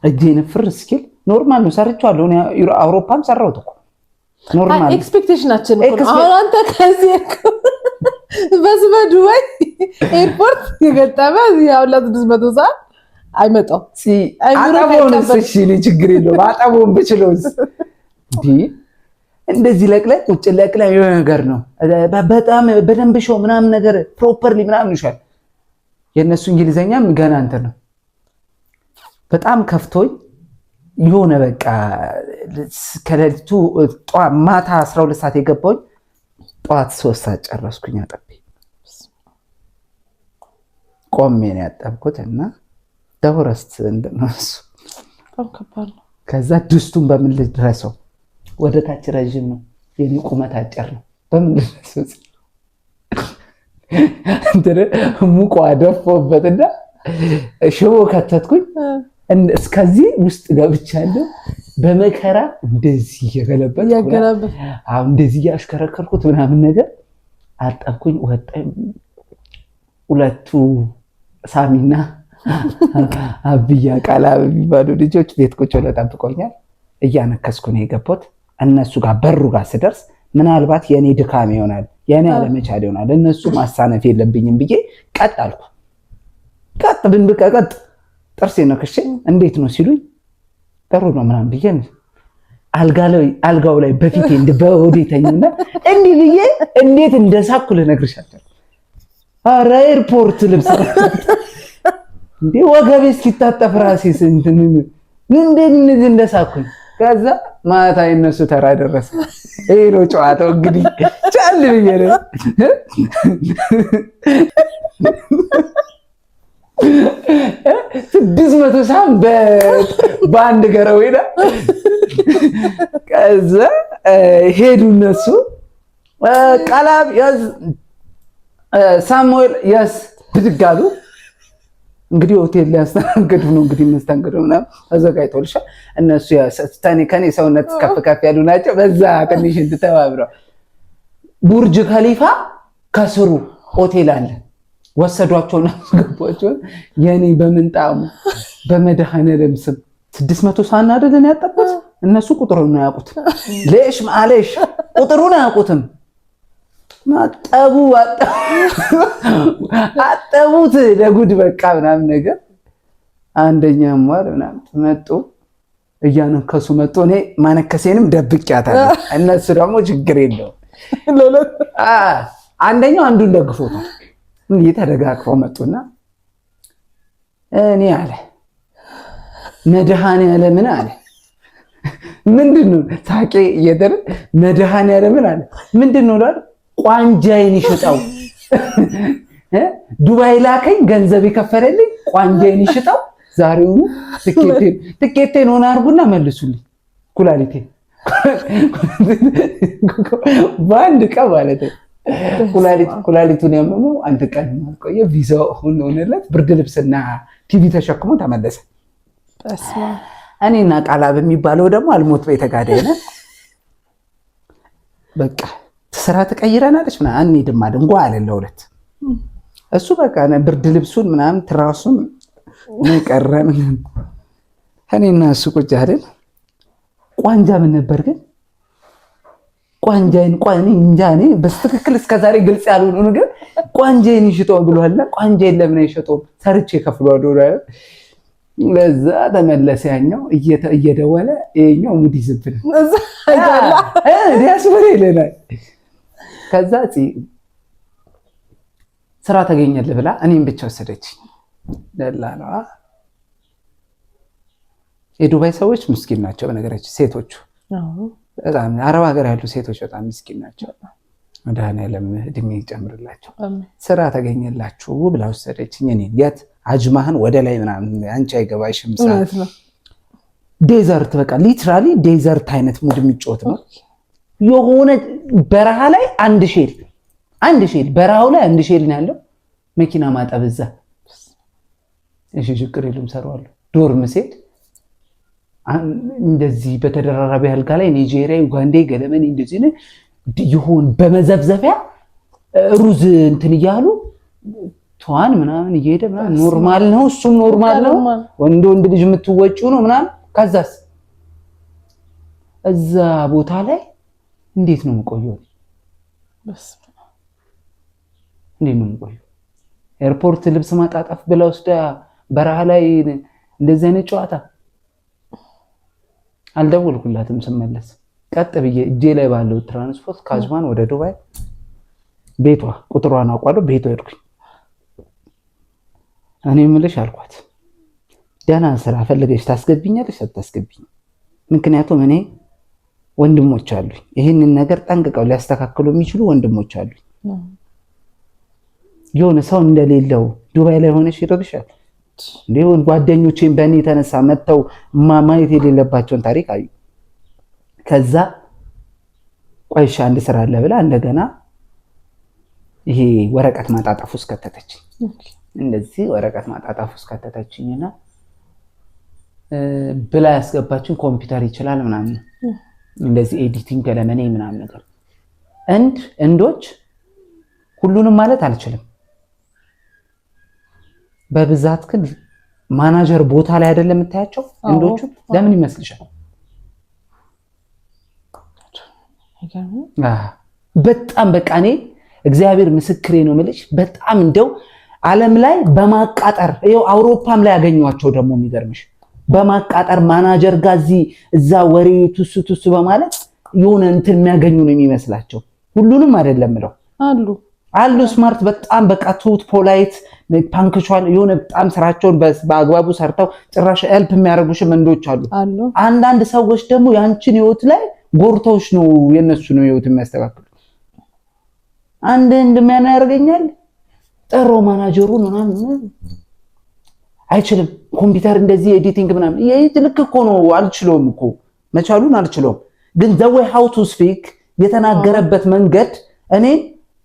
እጄን ፍር እስኪል ኖርማል ነው ሰርቻለሁ። አውሮፓም ሰራሁት እኮ ኖርማል ኤክስፔክቴሽናችን እኮ አሁን አንተ ከዚህ በስመዱባይ ኤርፖርት የገጠመ ያው ለ600 ሰዓት አይመጣው አጣቦንስ እሺ ነው ችግር የለውም። አጣቦን ብችለውስ እንደዚህ ለቅለቅ ቁጭ ለቅለቅ የሆነ ነገር ነው። በጣም በደንብ ሾው ምናምን ነገር ፕሮፐርሊ ምናምን ይሻል። የነሱ እንግሊዘኛም ገና አንተ ነው። በጣም ከፍቶኝ የሆነ በቃ ከሌሊቱ ማታ 12 ሰዓት የገባሁኝ ጠዋት 3 ሰዓት ጨረስኩኝ። አጠቤ ቆሜ ነው ያጠብኩት እና ደውረስት እንደነሱ ከዛ ድስቱን በምን ልድረሰው? ወደ ታች ረጅም ነው የኔ ቁመት አጭር ነው። በምን ልድረሰው? ሙቋ ደፎበትና ሽቦ ከተትኩኝ። እስከዚህ ውስጥ ገብቻለሁ በመከራ እንደዚህ እየገለበጥኩ እንደዚህ እያሽከረከርኩት ምናምን ነገር አጠብኩኝ። ወጣኝ። ሁለቱ ሳሚና አብያ ቃላ የሚባሉ ልጆች ቤት ቁጭ ብለው ጠብቆኛል። እያነከስኩ ነው የገባሁት። እነሱ ጋር በሩ ጋር ስደርስ ምናልባት የኔ ድካም ይሆናል የኔ አለመቻል ይሆናል እነሱ ማሳነፍ የለብኝም ብዬ ቀጥ አልኩ። ቀጥ ብንብቀቀጥ ጥርሴ ነክሼ እንዴት ነው ሲሉኝ ጥሩ ነው ምናምን ብዬ አልጋው ላይ በፊቴ በወዴተኝና እንዲህ ብዬ እንዴት እንደሳኩ ልነግርሻለሁ። ኧረ ኤርፖርት ልብስ እንዴ ወገቤ እስኪታጠፍ ራሴ እንትን እንዴት እንደሳኩኝ። ከዛ ማታ የነሱ ተራ ደረሰ። ይሄ ነው ጨዋታው እንግዲህ ቻል ብዬ ነው 600 ሳም በአንድ ገረወይና። ከዛ ሄዱ እነሱ ቃላብ ያዝ ሳሙኤል ያዝ ብድግ አሉ። እንግዲህ ሆቴል ሊያስተናግዱ ነው እንግዲህ መስተንግዶ ምናምን ተዘጋጅቶልሻል። እነሱ ከኔ ሰውነት ከፍ ከፍ ያሉ ናቸው። በዛ ትንሽ እንድተባብረው ቡርጅ ከሊፋ ከስሩ ሆቴል አለ። ወሰዷቸው ነው ገባቸው። የኔ በምንጣሙ በመድኃኔዓለም ስም 600 ሳህን አይደለን ያጠቡት። እነሱ ቁጥሩን ነው ያውቁት። ለሽ ማለሽ ቁጥሩን አያውቁትም። አጠቡት ለጉድ በቃ ምናምን ነገር። አንደኛም ዋል ምናምን መጡ እያነከሱ መጡ። እኔ ማነከሴንም ደብቄያታለሁ። እነሱ ደግሞ ችግር የለውም። አንደኛው አንዱን ደግፎታል። እንዴ ተደጋግፈው መጡና እኔ አለ መድኃኔዓለምን አለ ምንድነው ሳቄ እየደረ መድኃኔዓለምን አለ ምንድነው ላል ቋንጃዬን ይሽጣው ዱባይ ላከኝ ገንዘብ የከፈለልኝ ቋንጃዬን ይሽጣው ዛሬውኑ ትኬቴን ሆነ አርጉና መልሱልኝ ኩላሊቴን ባንድ ቀን ማለት ነው። ኩላሊቱን ያመመው አንድ ቀን ቆየ። ቪዛው ሆነለት። ብርድ ልብስና ቲቪ ተሸክሞ ተመለሰ። እኔና ቃላብ የሚባለው ደግሞ አልሞት በተጋዳይ ነው። በቃ ስራ ተቀይረናለች ምናምን አንሄድም አለ እንኳን አለ ለሁለት። እሱ በቃ ብርድ ልብሱን ምናምን ትራሱን ነቀረን። እኔና እሱ ቁጭ አይደል። ቋንጃ ምን ነበር ግን ቋንጃዬን እንጃኔ በስትክክል እስከዛሬ ግልጽ ያልሆነ ነገር ቋንጃዬን ይሽጠው ብሏልና ቋንጃዬን ለምን አይሸጠውም? ሰርቼ ከፍሏል። ለዛ ተመለሰ። ያኛው እየደወለ ይኸኛው ሙድ ይዝብን ዲያስፖራ ይለናል። ከዛ ስራ ተገኘልህ ብላ እኔም ብቻ ወሰደች። ደላላዋ የዱባይ ሰዎች ምስኪን ናቸው። በነገራችን ሴቶቹ በጣም አረብ ሀገር ያሉ ሴቶች በጣም ምስኪን ናቸው። መድኃኒዓለም እድሜ ይጨምርላቸው። ስራ ተገኘላችሁ ብላ ወሰደችኝ። እኔን የት አጅማህን ወደ ላይ ምናምን አንቺ አይገባሽም። ዴዘርት በቃ ሊትራሊ ዴዘርት አይነት ሙድ የሚጫወት ነው። የሆነ በረሃ ላይ አንድ ሼል በረሃው ላይ አንድ ሼል ነው ያለው። መኪና ማጠብ እዛ። እሺ ችግር የለም ሰራዋለሁ። ዶርም ሴት እንደዚህ በተደራራቢ አልጋ ላይ ኒጄሪያ፣ ዩጋንዴ፣ ገለመን እንደዚህ ነው ይሁን በመዘብዘፊያ ሩዝ እንትን እያሉ ተዋን ምናምን እየሄደ ምናምን ኖርማል ነው። እሱም ኖርማል ነው። ወንድ ልጅ የምትወጪው ነው ምናምን። ከዛስ እዛ ቦታ ላይ እንዴት ነው የምቆየው? እንዴት ነው የምቆየው? ኤርፖርት ልብስ ማጣጣፍ ብላ ወስዳ በረሃ ላይ እንደዚህ አይነት ጨዋታ። አልደወልኩላትም ስመለስ ቀጥ ብዬ እጄ ላይ ባለው ትራንስፖርት ከአጅማን ወደ ዱባይ ቤቷ ቁጥሯን አውቃለሁ። ቤቷ ሄድኩኝ። እኔ የምልሽ አልኳት ደህና ስራ ፈልገሽ ታስገብኛለሽ አታስገብኝ? ምክንያቱም እኔ ወንድሞች አሉኝ፣ ይህንን ነገር ጠንቅቀው ሊያስተካክሉ የሚችሉ ወንድሞች አሉኝ። የሆነ ሰው እንደሌለው ዱባይ ላይ ሆነሽ ይረብሻል። እንዲሁም ጓደኞቼን በእኔ የተነሳ መጥተው ማየት የሌለባቸውን ታሪክ አዩ። ከዛ ቆይሻ አንድ ስራ አለ ብላ እንደገና ይሄ ወረቀት ማጣጣፍ ውስጥ ከተተችኝ። እንደዚህ ወረቀት ማጣጣፍ ውስጥ ከተተችኝና ብላ ያስገባችን ኮምፒውተር ይችላል ምናምን እንደዚህ ኤዲቲንግ ገለመኔ ምናምን ነገር እንዶች ሁሉንም ማለት አልችልም። በብዛት ግን ማናጀር ቦታ ላይ አይደለም የምታያቸው እንዶቹ። ለምን ይመስልሻል? በጣም በቃ እኔ እግዚአብሔር ምስክሬ ነው የምልሽ። በጣም እንደው ዓለም ላይ በማቃጠር ይኸው አውሮፓም ላይ ያገኟቸው ደግሞ የሚገርምሽ በማቃጠር ማናጀር ጋር እዛ ወሬ ቱሱ በማለት የሆነ እንትን የሚያገኙ ነው የሚመስላቸው። ሁሉንም አይደለም ምለው አሉ ስማርት በጣም በቃ ቱት ፖላይት ፓንክቹዋል የሆነ በጣም ስራቸውን በአግባቡ ሰርተው ጭራሽ ሄልፕ የሚያደርጉሽም እንዶች አሉ። አንዳንድ ሰዎች ደግሞ ያንቺን ህይወት ላይ ጎርተውሽ ነው የነሱን ህይወት የሚያስተካክሉ። አንድ እንደሚያና ያርገኛል ጥሩ ማናጀሩን ምናምን አይችልም። ኮምፒውተር እንደዚህ ኤዲቲንግ ምናምን ይሄ ልክ እኮ ነው። አልችለውም እኮ መቻሉን አልችለውም፣ ግን the way how to speak የተናገረበት መንገድ እኔ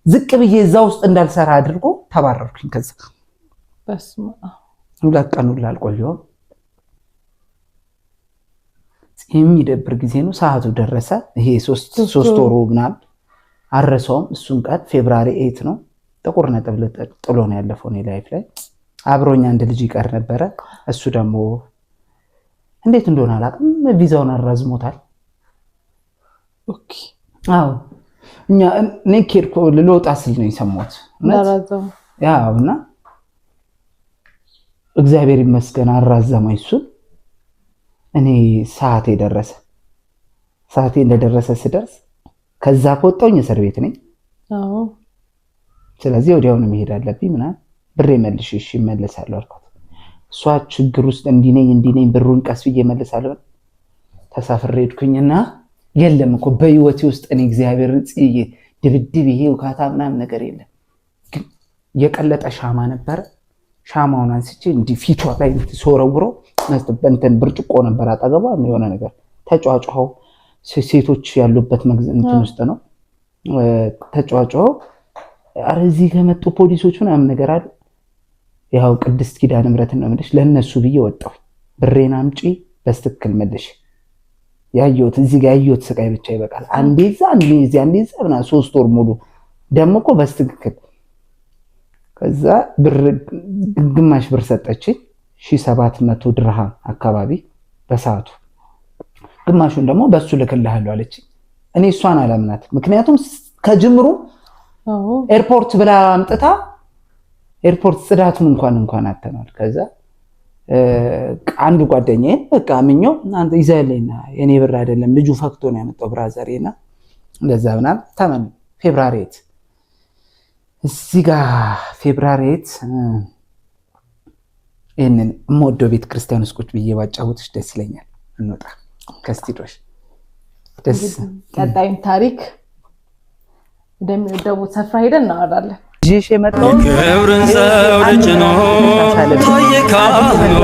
ዝቅ ብዬ እዛ ውስጥ እንዳልሰራ አድርጎ ተባረርኩኝ። ከዛ በስማ ሁለት ቀን ሁሉ አልቆየሁም። የሚደብር ጊዜ ነው። ሰዓቱ ደረሰ። ይሄ 3 ወሩ ምናምን አረሰውም። እሱን ቀን ፌብራሪ 8 ነው። ጥቁር ነጥብ ጥሎ ነው ያለፈው እኔ ላይፍ ላይ። አብሮኝ አንድ ልጅ ይቀር ነበረ። እሱ ደግሞ እንዴት እንደሆነ አላውቅም ቪዛውን አራዝሞታል። ኦኬ አዎ እኔ ኬርኮ ልወጣ ስል ነው የሰማሁት። ያው እና እግዚአብሔር ይመስገን አራዘመው እሱን። እኔ ሰዓቴ ደረሰ። ሰዓቴ እንደደረሰ ስደርስ ከዛ ከወጣሁኝ እስር ቤት ነኝ። አዎ ስለዚህ ወዲያውኑ መሄድ አለብኝ ምናምን ብሬ መልሽ እሺ እመለሳለሁ አልኳት። እሷ ችግር ውስጥ እንዲነኝ ብሩን ቀስ ብዬ እመለሳለሁ። ተሳፍሬ ሄድኩኝና የለም እኮ በህይወቴ ውስጥ እኔ እግዚአብሔር ጽዬ ድብድብ ይሄ ውካታ ምናምን ነገር የለም። ግን የቀለጠ ሻማ ነበረ። ሻማውን አንስቼ እንዲህ ፊቷ ላይ ሶረውሮ እንትን ብርጭቆ ነበር አጠገቧ የሆነ ነገር ተጫጫው ሴቶች ያሉበት እንትን ውስጥ ነው ተጫጫው። አረ እዚህ ከመጡ ፖሊሶች ምናምን ነገር አሉ። ያው ቅድስት ኪዳነ ምሕረትን ነው የምልሽ ለነሱ ብዬ ወጣሁ። ብሬን አምጪ በስትክክል መልሽ። ያየሁት እዚህ ጋር ያየሁት ስቃይ ብቻ ይበቃል። አንዴዛ ምናምን 3 ወር ሙሉ ደግሞ እኮ በስትክክል። ከዛ ብር ግማሽ ብር ሰጠችኝ 1700 ድርሃም አካባቢ በሰዓቱ። ግማሹን ደግሞ በሱ ልክልሃለሁ አለችኝ። እኔ እሷን አላምናት፣ ምክንያቱም ከጅምሩ ኤርፖርት ብላ አምጥታ ኤርፖርት ጽዳቱን እንኳን አተናል። ከዛ አንዱ ጓደኛዬ በቃ ምኞ አንተ ይዘህልኝና የኔ ብር አይደለም ልጁ ፈክቶ ነው ያመጣው ብራዘሬና እንደዛ ምናምን ተመን ፌብራሪት እዚህ ጋር ፌብራሪት እነን ሞዶ ቤተ ክርስቲያን ውስጥ ቁጭ ብዬ ባጫውትሽ ደስ ይለኛል። እንወጣ ከስቲዶሽ ደስ ቀጣዩን ታሪክ እንደሚወደው ሰፍራ ሄደን እናወራለን። ጂሽ የመጣው ክብርን ዘው ደጭኖ ታየካኖ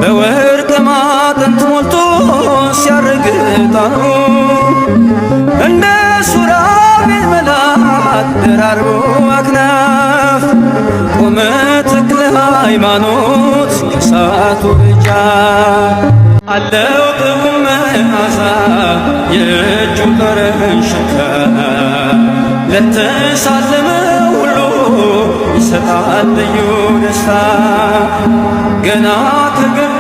በወርቅ ማዕጠንት ሞልቶ ሲያርግ ዕጣኑ እንደ ሱራፌል መልአክ ደራርቦ አክናፍ ቆመ ተክለ ሃይማኖት ከእሳቱ ብቻ አለው ጥዑም መዓዛ የእጁ ጠረን ሽታ ለተሳለመ ሁሉ ይሰጣል ልዩ ደስታ ገና ከገቡ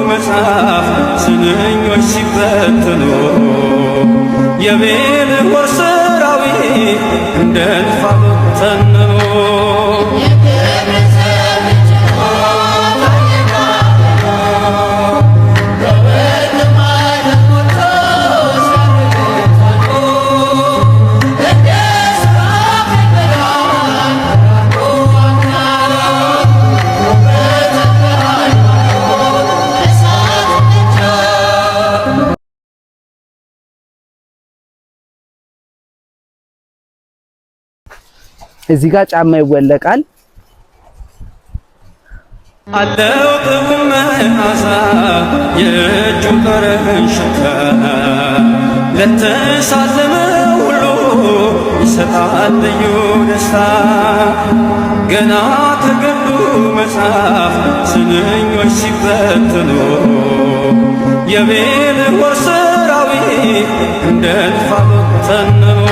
መጽሐፍ ስንኞች ሲበተኑ የቤልሆር ሰራዊት እንደ እንፋሎት ተነኑ እዚህ ጋር ጫማ ይወለቃል አለው ጥዑም መዓዛ የእጁ ጠረን ሽታ ለተሳለመ ሁሉ ይሰጣል ልዩ ደስታ ገና ከገቡ መጽሐፍ ስንኞች ሲበተኑ የቤልሆር ሰራዊት እንደ እንፋሎት ተነኑ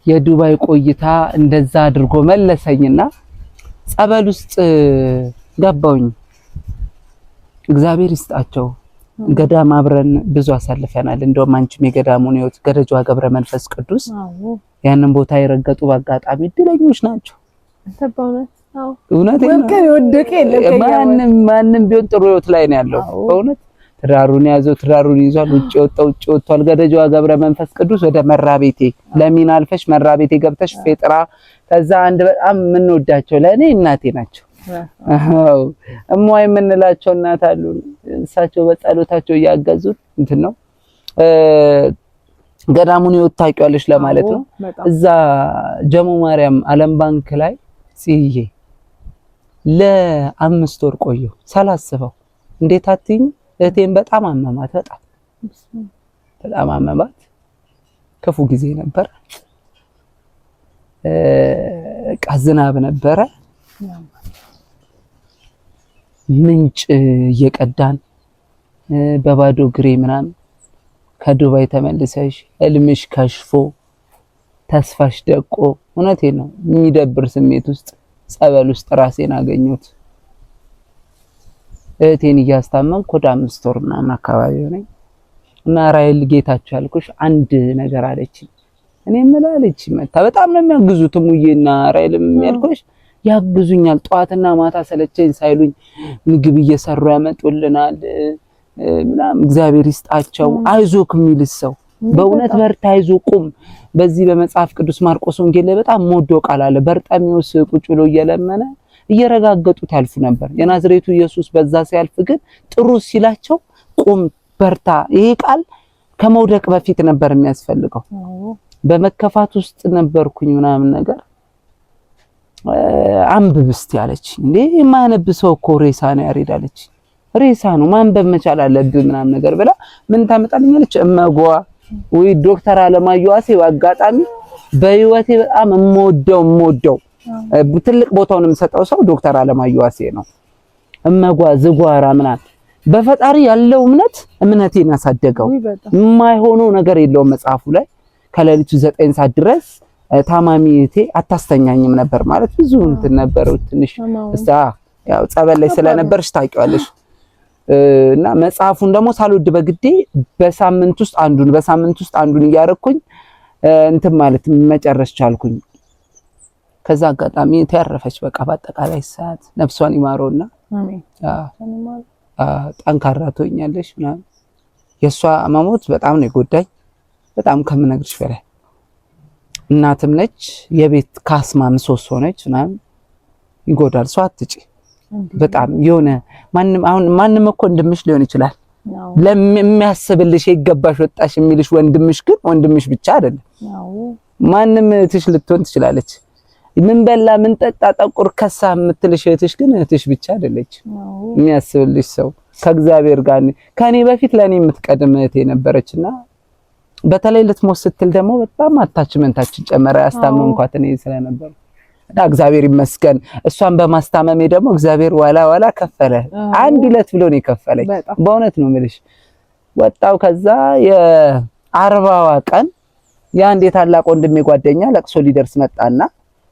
የዱባይ ቆይታ እንደዛ አድርጎ መለሰኝና ጸበል ውስጥ ገባውኝ። እግዚአብሔር ይስጣቸው ገዳም አብረን ብዙ አሳልፈናል። እንደውም አንቺም የገዳሙን ህይወት ገረጃዋ ገብረ መንፈስ ቅዱስ ያንን ቦታ የረገጡ በአጋጣሚ እድለኞች ናቸው። እውነት ማንም ቢሆን ጥሩ ህይወት ላይ ነው ያለው። እውነት ትዳሩን ያዘው ትዳሩን ይዟል። ውጭ ወጣው ገረጃዋ ገብረ መንፈስ ቅዱስ ወደ መራቤቴ ለሚና አልፈሽ መራቤቴ ገብተሽ ፌጥራ ከዛ አንድ በጣም የምንወዳቸው ለኔ እናቴ ናቸው። አዎ እሟይ የምንላቸው እናት አሉ። እሳቸው በጸሎታቸው ያያገዙት እንትን ነው ገዳሙን ህይወት ታውቂዋለሽ ለማለት ነው። እዛ ጀሞ ማርያም ዓለም ባንክ ላይ ጽዬ ለ5 ወር ቆየሁ ሳላስበው። እንዴት አትይኝ እቴን በጣም አመማት። በጣም አመማት። ክፉ ጊዜ ነበር። ዝናብ ነበረ። ምንጭ እየቀዳን በባዶ ግሬ ምናምን ከዱባይ ተመልሰሽ ህልምሽ ከሽፎ ተስፋሽ ደቆ እውነቴን ነው የሚደብር ስሜት ውስጥ ጸበል ውስጥ ራሴን አገኘሁት። እቴን እያስታመምኩ ወደ 5 ወር ምናምን አካባቢ ሆነኝ እና ራይል ጌታቸው ያልኩሽ አንድ ነገር አለችኝ። እኔ መላለች መጣ በጣም ነው የሚያግዙት ሙዬና ራይልም ያልኩሽ ያግዙኛል። ጧትና ማታ ሰለቸኝ ሳይሉኝ ምግብ እየሰሩ ያመጡልናል ምናምን። እግዚአብሔር ይስጣቸው። አይዞክ የሚልስ ሰው በእውነት በርታ አይዞ ቁም። በዚህ በመጽሐፍ ቅዱስ ማርቆስ ወንጌል ላይ በጣም ሞዶ ቃል አለ። በርጣሚዎስ ቁጭ ብሎ እየለመነ እየረጋገጡት ያልፉ ነበር። የናዝሬቱ ኢየሱስ በዛ ሲያልፍ ግን ጥሩ ሲላቸው ቁም በርታ። ይሄ ቃል ከመውደቅ በፊት ነበር የሚያስፈልገው። በመከፋት ውስጥ ነበርኩኝ ምናምን ነገር አንብብ እስቲ አለች። እንዴ የማያነብሰው እኮ ሬሳ ነው ያሬዳለች። ሬሳ ነው ማንበብ መቻል አለብህ ምናምን ነገር ብላ ምን ታመጣልኛለች? እመጓ ወይ ዶክተር አለማየሁ ዋሴ አጋጣሚ በህይወቴ በጣም የምወደው ትልቅ ቦታውን የምሰጠው ሰው ዶክተር አለማየሁ ዋሴ ነው። እመጓ ዝጓራ ምናምን በፈጣሪ ያለው እምነቴን ያሳደገው የማይሆነው ነገር የለውም። መጽሐፉ ላይ ከሌሊቱ 9 ሰዓት ድረስ ታማሚ እህቴ አታስተኛኝም ነበር ማለት ብዙ እንትን ነበረው ትንሽ ያው ጸበል ላይ ስለነበርሽ ታውቂዋለሽ እና መጽሐፉን ደግሞ ሳልወድ በግዴ በሳምንት ውስጥ አንዱን እያረኩኝ እንትን ማለት መጨረስ ቻልኩኝ። ከዛ አጋጣሚ ተያረፈች በቃ በአጠቃላይ ሰዓት ነፍሷን ይማረውና አሜን። ጠንካራ ትሆኛለሽ ምናምን የሷ መሞት በጣም ነው የጎዳኝ በጣም ከምነግርሽ በላይ እናትም ነች የቤት ካስማ ምሰሶ ነች ምናምን ይጎዳል ሰው አትጪ በጣም የሆነ ማንም እኮ ወንድምሽ ሊሆን ይችላል ለሚያስብልሽ ይገባሽ ወጣሽ የሚልሽ ወንድምሽ ግን ወንድምሽ ብቻ አይደለም ማንም እህትሽ ልትሆን ትችላለች ምን በላ ምን ጠጣ ጠቁር ከሳ የምትልሽ እህትሽ ግን እህትሽ ብቻ አይደለች የሚያስብልሽ ሰው ከእግዚአብሔር ጋር ከኔ በፊት ለኔ የምትቀድም እህቴ ነበረችና በተለይ ልትሞት ስትል ደግሞ በጣም አታችመንታችን ጨመረ ያስታመምኳት እኔ ስለነበር እግዚአብሔር ይመስገን እሷን በማስታመሜ ደግሞ እግዚአብሔር ዋላ ከፈለ አንድ ሁለት ብሎ ነው የከፈለኝ በእውነት ነው የምልሽ ወጣው ከዛ የ40ዋ ቀን ያንዴ ታላቅ ወንድሜ ጓደኛ ለቅሶ ሊደርስ መጣና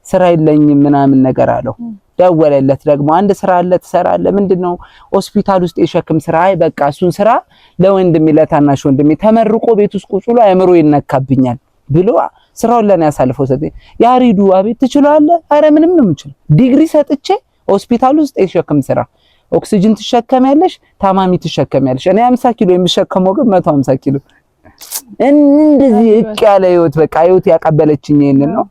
ስራ የለኝም ምናምን ነገር አለው ደወለለት ደግሞ አንድ ስራ አለ ትሰራለህ ምንድነው ሆስፒታል ውስጥ የሸክም ስራ አይ በቃ እሱን ስራ ለወንድሜ ለታናሽ ወንድሜ ተመርቆ ቤት ውስጥ ቁጭ ብሎ አእምሮ ይነካብኛል ብሎ ስራውን ለኔ ያሳልፈው ሰጠኝ ያሪዱ አቤት ትችላለህ አረ ምንም ነው የምችለው ዲግሪ ሰጥቼ ሆስፒታል ውስጥ የሸክም ስራ ኦክሲጅን ትሸከሚያለሽ ታማሚ ትሸከሚያለሽ እኔ 50 ኪሎ የሚሸከመው ግን 150 ኪሎ እንደዚህ ያለ ህይወት በቃ ህይወት ያቀበለችኝ ይሄንን ነው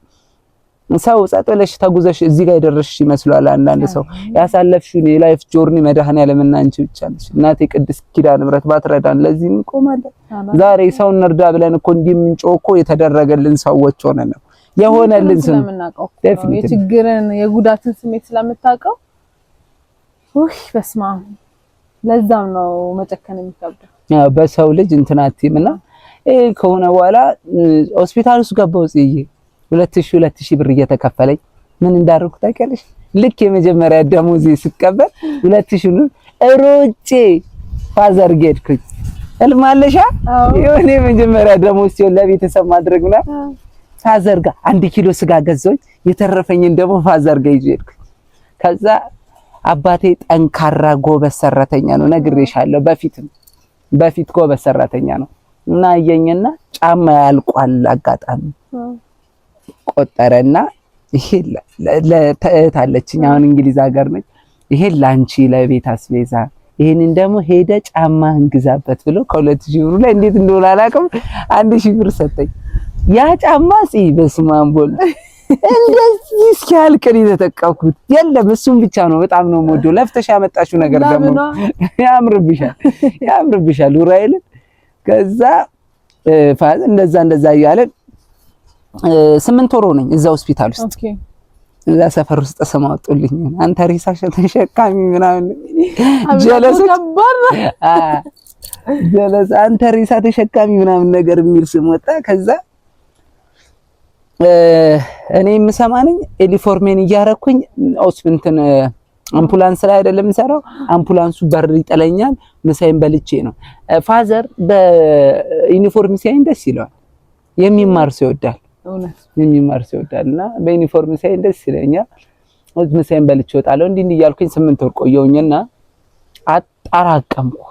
ሰው ጸጥለሽ ተጉዘሽ እዚህ ጋር ይደርሽ ይመስላል አንዳንድ ሰው ያሳለፍሽው የላይፍ ጆርኒ መድኃኔዓለምና አንቺ ብቻ ነሽ እናቴ ቅድስት ኪዳነ ምሕረት ባትረዳን ለዚህ እንቆማለን ዛሬ ሰው እንርዳ ብለን እኮ እንዲምንጮህ እኮ የተደረገልን ሰዎች ሆነን ነው የሆነልን ስለምናውቀው የችግርን የጉዳትን ስሜት ስለምታውቀው በስመ አብ ለዛም ነው መጨከን የሚከብደው በሰው ልጅ እንትናቲምና ከሆነ በኋላ ሆስፒታል ውስጥ ገባው ጽዬ 2000 ብር እየተከፈለኝ ምን እንዳደረኩ ታውቂያለሽ ልክ የመጀመሪያ ደሞዜ ስቀበል 2000 ነው ሮጬ ፋዘር ጌድኩኝ እልማለሻ የሆነ የመጀመሪያ ደሞዝ ሲሆን ለቤተሰብ ማድረግና ፋዘር ጋር 1 ኪሎ ስጋ ገዘውኝ የተረፈኝን ደግሞ ፋዘር ጋር ይዤ ሄድኩኝ ከዛ አባቴ ጠንካራ ጎበዝ ሰራተኛ ነው ነግሬሻለሁ በፊት ጎበዝ ሰራተኛ ነው እና አየኝና ጫማ ያልቋል አጋጣሚ ቆጠረና ይሄ ለተታለችኝ አሁን እንግሊዝ ሀገር ነኝ ይሄ ላንቺ ለቤት አስቤዛ ይሄንን ደግሞ ሄደ ጫማህን ግዛበት ብሎ ከ2000 ብር ላይ እንዴት እንደሆነ አላውቅም 1000 ብር ሰጠኝ ያ ጫማ በስማም ቦል እንደዚህ እስኪያልቅ የተጠቀምኩት የለም እሱም ብቻ ነው በጣም ነው የምወደው ለፍተሽ ያመጣሽው ነገር ደግሞ ያምርብሻል ኡራኤል ከዛ ፋዝ እንደዛ እያለን 8 ወር ነኝ እዛ ሆስፒታል ውስጥ እዛ ሰፈር ውስጥ ተሰማውጡልኝ አንተ ሪሳሽ ተሸካሚ ምናምን ጀለስ አንተ ሪሳ ተሸካሚ ምናምን ነገር የሚል ስም ወጣ ከዛ እኔ የምሰማነኝ ኤሊፎርሜን እያረኩኝ ሆስፒታል አምቡላንስ ላይ አይደለም የምሰራው አምቡላንሱ በር ይጠለኛል ምሳዬን በልቼ ነው ፋዘር በዩኒፎርም ሲያይን ደስ ይለዋል የሚማር ሰው ይወዳል የሚማር ሰው ይወዳልና በዩኒፎርም ሲያይን ደስ ይለኛል ምሳዬን በልቼ ወጣለሁ እንዲህ እያልኩኝ 8 ወር ቆየሁኝና አጣራቀምኩ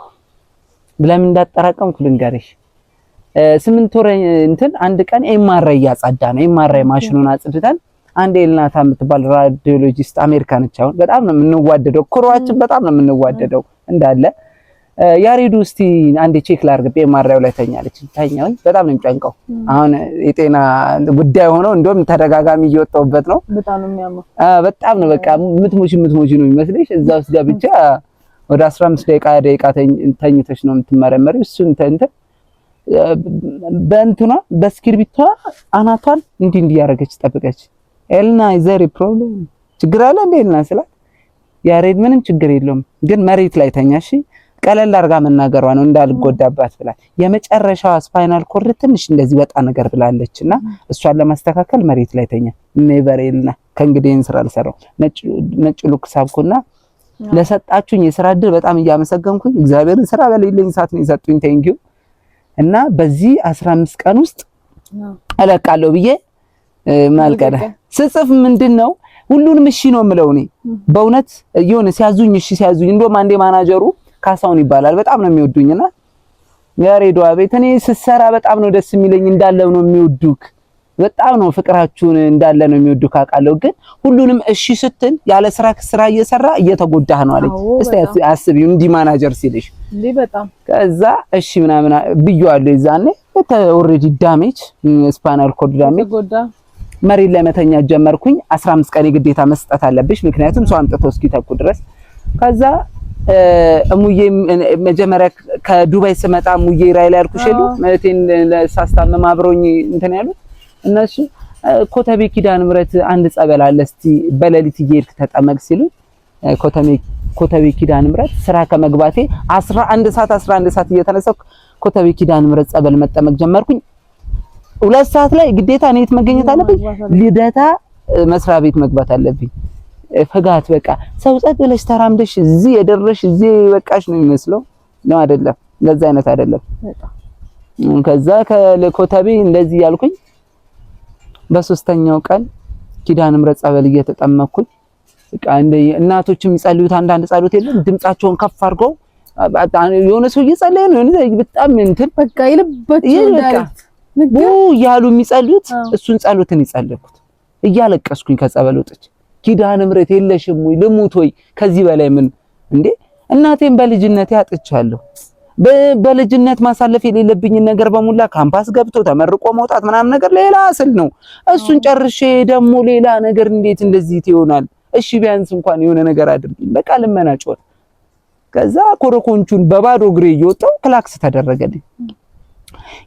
ለምን እንዳጣራቀምኩ ልንገርሽ 8 ወር እንትን አንድ ቀን ኤምአርአይ ያጻዳ ነው ኤምአርአይ ማሽኑን አጽድተን አንድ ኤልናታ የምትባል ራዲዮሎጂስት አሜሪካ ነች አሁን በጣም ነው የምንዋደደው ኩሯችን በጣም ነው የምንዋደደው እንዳለ ያሬዱ እስቲ አንዴ ቼክ ላርግ ኤምአርአይ ላይ ተኛለች ታኛው በጣም ነው የሚጨንቀው አሁን የጤና ጉዳይ ሆኖ እንደውም ተደጋጋሚ እየወጣውበት ነው በጣም ነው የሚያመው በጣም ነው በቃ ምትሞጂ ነው የሚመስልሽ እዛ ውስጥ ገብቻ ወደ 15 ደቂቃ ተኝተሽ ነው የምትመረመሪው እሱን እንትን በእንትና በስክሪፕቷ አናቷን እንዲህ ያረገች ጠብቀች ኤልና ኢዘሪ ፕሮብሌም ችግር አለ እንዴ ኤልና ስላት ያሬድ ምንም ችግር የለውም ግን መሬት ላይ ተኛሽ ቀለል አርጋ መናገሯ ነው እንዳልጎዳባት ብላ የመጨረሻው ስፓይናል ኮርድ ትንሽ እንደዚህ ወጣ ነገር ብላለችና እሷን ለማስተካከል መሬት ላይ ተኛ ኔቨር ኤልና ከእንግዲህ ስራ አልሰራው ነጭ ሉክ ሳብኩና ለሰጣችሁኝ የስራ እድል በጣም እያመሰገንኩኝ እግዚአብሔርን ስራ በሌለኝ ሰዓት ነው የሰጡኝ ቴንኪው እና በዚህ 15 ቀን ውስጥ እለቃለሁ ብዬ ማልቀደ ስጽፍ ምንድነው ሁሉንም እሺ ነው የምለው እኔ በእውነት የሆነ ሲያዙኝ እሺ ሲያዙኝ እንደውም አንዴ ማናጀሩ ካሳውን ይባላል በጣም ነው የሚወዱኝና ያሬዶ አቤት እኔ ስሰራ በጣም ነው ደስ የሚለኝ እንዳለው ነው የሚወዱክ በጣም ነው ፍቅራችሁን እንዳለ ነው የሚወዱክ አቃለው ግን ሁሉንም እሺ ስትል ያለ ስራ እየሰራ እየተጎዳህ ነው አለኝ እስቲ አስቢው እንዲ ማናጀር ሲልሽ እንዴ በጣም ከዛ እሺ ምናምን ብዩአለሁ ይዛኔ ኦሬዲ ዳሜጅ ስፓይናል ኮርድ ዳሜጅ መሬት ላይ መተኛ ጀመርኩኝ 15 ቀን ግዴታ መስጠት አለብሽ ምክንያቱም ሰው አምጥቶ እስኪተኩ ድረስ ከዛ እሙዬ መጀመሪያ ከዱባይ ስመጣ እሙዬ ራይ ላይ አልኩሽ ሄዱ መቴን ለሳስታመም አብሮኝ እንትን ያሉት እነሱ ኮተቤ ኪዳነ ምሕረት አንድ ጸበል አለ እስቲ በሌሊት እየሄድክ ተጠመቅ ሲሉ ኮተቤ ኪዳነ ምሕረት ስራ ከመግባቴ 11 ሰዓት እየተነሳሁ ኮተቤ ኪዳነ ምሕረት ጸበል መጠመቅ ጀመርኩኝ 2 ሰዓት ላይ ግዴታ እኔት መገኘት አለብኝ ልደታ መስሪያ ቤት መግባት አለብኝ ፈጋት በቃ ሰው ጸጥ ብለሽ ተራምደሽ እዚህ የደረሽ እዚህ በቃሽ ነው የሚመስለው ነው አይደለም ለዛ አይነት አይደለም ከዛ ከኮተቤ እንደዚህ ያልኩኝ በሶስተኛው ቀን ኪዳነ ምሕረት ጸበል እየተጠመቅኩኝ በቃ እንደ እናቶችም ይጸልዩት አንዳንድ ጸሎት የለም ድምጻቸውን ከፍ አድርገው የሆነ ሰው እየጸለየ ነው በጣም እንትን በቃ ይልባቸው እንዳለት ያሉ የሚጸልዩት እሱን ጸሎትን ይጸልዩት እያለቀስኩኝ ከጸበል ወጥቼ ኪዳነ ምሕረት የለሽም ወይ ልሙት ወይ ከዚህ በላይ ምን እንዴ እናቴን በልጅነት ያጥቻለሁ በልጅነት ማሳለፍ የሌለብኝ ነገር በሙላ ካምፓስ ገብቶ ተመርቆ መውጣት ምናምን ነገር ሌላ ስል ነው እሱን ጨርሼ ደግሞ ሌላ ነገር እንዴት እንደዚህ ይሆናል እሺ ቢያንስ እንኳን የሆነ ነገር አድርጊኝ በቃ ልመናጮት ከዛ ኮረኮንቹን በባዶ እግሬ እየወጣሁ ክላክስ ተደረገልኝ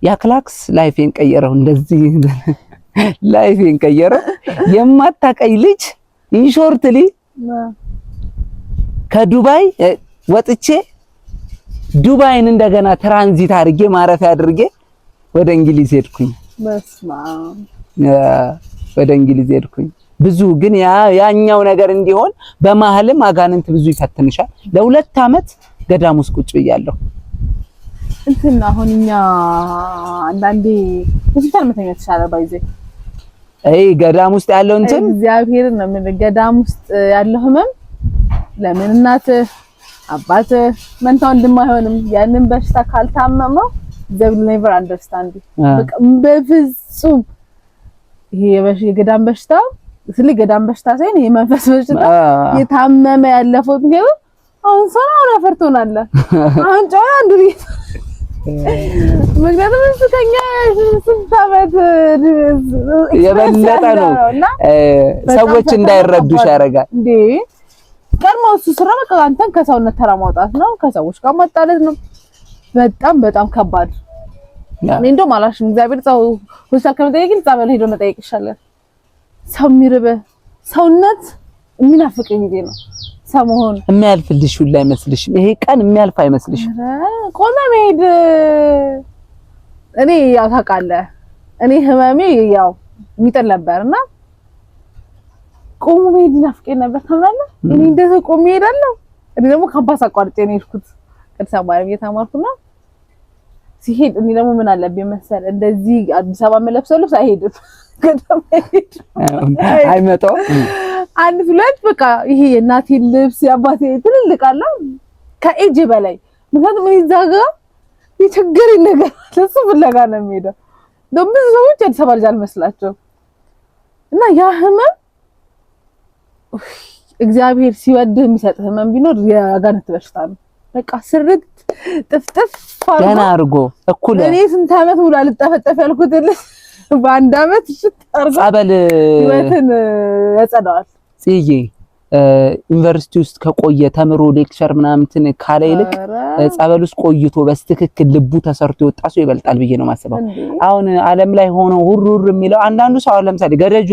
ያ ክላክስ ላይፌን ቀየረው እንደዚህ ላይፌን ቀየረው የማታቀይ ልጅ ኢንሾርትሊ ከዱባይ ወጥቼ ዱባይን እንደገና ትራንዚት አድርጌ ማረፊያ አድርጌ ወደ እንግሊዝ ሄድኩኝ ወደ እንግሊዝ ሄድኩኝ ብዙ ግን ያኛው ነገር እንዲሆን በመሐልም አጋንንት ብዙ ይፈትንሻል ለ2 አመት ገዳም ውስጥ ቁጭ ብያለሁ እንትን አሁንኛ አንዳንዴ ሆስፒታል መተኛት ይችላል ባይዘ ገዳም ውስጥ ያለው እንትን እግዚአብሔር ነው ምን ገዳም ውስጥ ያለው ህመም ለምን እናት አባት መንታ ወንድም አይሆንም ያንን በሽታ ካልታመመው they will never understand በቃ በፍጹም ይሄ የገዳም በሽታ ስለዚህ ገዳም በሽታ ሳይሆን የመንፈስ በሽታ የታመመ ያለፈው ነው አሁን ሰራው አፈርቶናል አሁን ጫና አንዱሪ ምክንያቱም እስከኛ ስንት አመት የበለጠ ነው ሰዎች እንዳይረዱሽ ያደርጋል እንዴ ቀድሞ እሱ ስራ በቃ አንተን ከሰውነት ተራ ማውጣት ነው ከሰዎች ጋር ማጣለት ነው በጣም በጣም ከባድ እኔ እንደውም አላሽም እግዚአብሔር ሰው ሆስፒታል ከመጠየቅ ጸበል ሄዶ መጠየቅ ይሻላል ሰው የሚርበ ሰውነት የሚናፍቀኝ ጊዜ ነው ሰሞን የሚያልፍልሽ ሁሉ አይመስልሽም ይሄ ቀን የሚያልፍ አይመስልሽም ቆመ መሄድ እኔ ያው ታውቃለህ እኔ ህመሜ ያው የሚጥል ነበርና ቆሞ መሄድ ይናፍቀኝ ነበር ታውቃለህ እኔ እንደዚህ ቆሜ ሄዳለሁ እኔ ደግሞ ካምፓስ አቋርጬ ነው የሄድኩት ቅድስት ማርያም እየተማርኩና ሲሄድ እኔ ደግሞ ምን አለብኝ መሰል እንደዚህ አዲስ አበባ መለብሰው ልብስ አይሄድም አይመጣው አንድ ፍለት በቃ ይሄ የእናቴ ልብስ ያባቴ ትልልቅ አለ ከኤጅ በላይ ምክንያቱም እኔ ዛጋ የቸገረኝ ነገር ለሱ ፍለጋ ነው የሚሄደው ደግሞ ብዙ ሰዎች አዲስ አበባ ልጅ አልመስላቸው እና ያ ህመም እግዚአብሔር ሲወድህ የሚሰጥ ህመም ቢኖር የአጋንንት በሽታ ነው በቃ ስርት ጥፍጥፍ ገና አርጎ እኩል እኔ ስንት አመት ሙሉ አልጠፈጠፍ ያልኩት በአንድ አመት አርጎ ጸበል ህይወትን ያጸዳዋል ጽዬ ዩኒቨርሲቲ ውስጥ ከቆየ ተምሮ ሌክቸር ምናምን ካለ ይልቅ ጸበል ውስጥ ቆይቶ በስትክክል ልቡ ተሰርቶ ይወጣ ሰው ይበልጣል ብዬ ነው ማስበው አሁን ዓለም ላይ ሆኖ ሁሩር የሚለው አንዳንዱ ሰው ለምሳሌ ገረጇ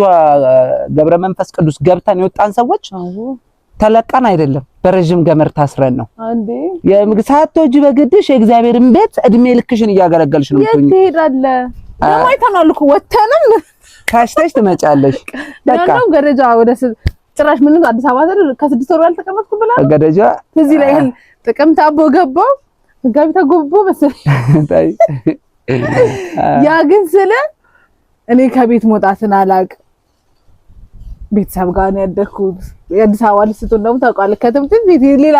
ገብረ መንፈስ ቅዱስ ገብተን የወጣን ሰዎች ተለቀን አይደለም በረጅም ገመር ታስረን ነው አንዴ የምግሳቶጂ በግድሽ የእግዚአብሔርን ቤት እድሜ ልክሽን ያገለገልሽ ነው የት ትሄዳለ ለማይተናል እኮ ወተንም ካሽተሽ ትመጫለሽ በቃ ነው ገረጃ ወደ ጭራሽ ምን አዲስ አበባ አይደል ከ6 ወር ያልተቀመጥኩ ብላ ገረጃ እዚህ ላይ ጥቅምት አቦ ገባው ጋቢ ተጎቦ መሰለኝ ያ ግን ስለ እኔ ከቤት መውጣትን አላቅ ቤተሰብ ጋር ነው ያደኩት። የአዲስ አበባ ልጅ ስትሆን ደግሞ ታውቃለህ ከትምህርት ቤት ሌላ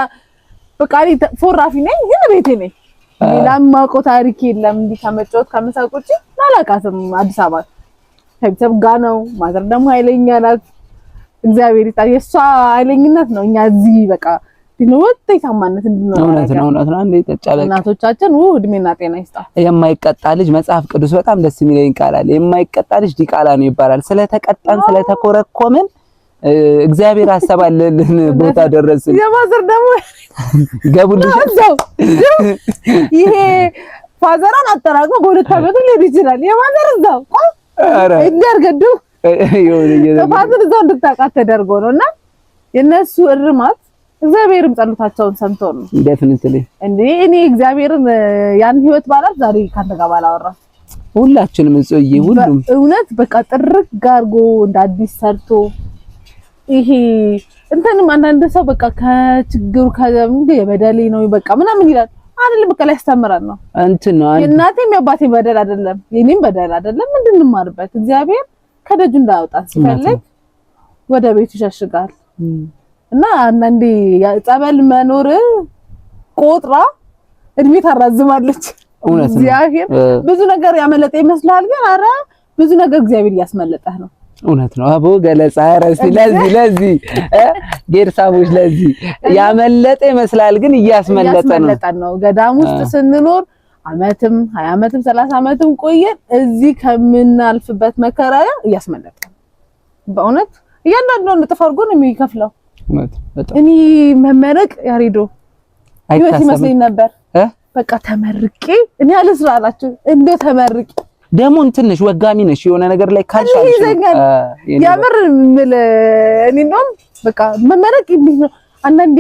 በቃ ፎራፊ ነኝ ግን ቤቴ ነኝ። ሌላ ማውቀው ታሪክ የለም። እንዲህ ከመጫወት ከመሳቅ ውጪ አላውቃትም። አዲስ አበባ ከቤተሰብ ጋር ነው። ማዘር ደግሞ ኃይለኛ ናት። እግዚአብሔር ይጣል የሷ ኃይለኝነት ነው እኛ እዚህ በቃ ዲኖት ታማነት እንድንኖር እውነት ነው አንዴ ተጫለ እናቶቻችን እድሜና ጤና ይስጣ። የማይቀጣ ልጅ መጽሐፍ ቅዱስ በጣም ደስ የሚለኝ ቃል አለ። የማይቀጣ ልጅ ዲቃላ ነው ይባላል። ስለተቀጣን ስለተኮረኮመን እግዚአብሔር አሰባለልን ቦታ ደረስን። የማዘር ደግሞ ገቡልሽ ይሄ ፋዘራን አጠራቅሞ በሁለት ዓመቱ ሊሄድ ይችላል። የማዘር እዛው እንዲያርገዱ ፋዘር እዛው እንድታውቃት ተደርጎ ነውና የነሱ እርማት እግዚአብሔርም ጸሎታቸውን ሰምቶ ነው። ዴፊኒትሊ እኔ እግዚአብሔርን ያን ህይወት ባላል ዛሬ ካንተ ጋር ባላወራ ሁላችንም እጽዬ ሁሉም እውነት በቃ ጥርቅ ጋርጎ እንዳዲስ ሰርቶ ይሄ እንትንም አንዳንድ ሰው በቃ ከችግሩ ከምን የበደሌ ነው በቃ ምናምን ይላል አይደለም። በቃ ላይ ያስተምራል ነው እንትን ነው የእናቴም የአባቴ በደል አይደለም የኔም በደል አይደለም። እንድንማርበት እግዚአብሔር ከደጁ እንዳያወጣን ሲፈልግ ወደ ቤቱ ይሸሽጋል። እና አንዳንዴ ጸበል መኖር ቆጥራ እድሜ ታራዝማለች። እግዚአብሔር ብዙ ነገር ያመለጠ ይመስላል ግን አረ ብዙ ነገር እግዚአብሔር ያስመለጠህ ነው። እውነት ነው አቦ ገለጻ አረስ ለዚህ ጌርሳቦች ለዚህ ያመለጠ ይመስላል ግን እያስመለጠ ነው። ገዳም ውስጥ ስንኖር አመትም 20 አመትም 30 አመትም ቆየን እዚህ ከምናልፍበት መከራ እያስመለጠ በእውነት እያንዳንዱን ጥፍ አድርጎ ነው የሚከፍለው። እኔ መመረቅ ያሬዶ ህይወት ይመስለኝ ነበር። በቃ ተመርቄ እኔ አልስራ አላችሁ እንደ ተመርቄ ደሞ እንትንሽ ወጋሚ ነሽ የሆነ ነገር ላይ ካልሻልሽ ያምር ምል እኔ ነው በቃ መመረቅ ነው። አንዳንዴ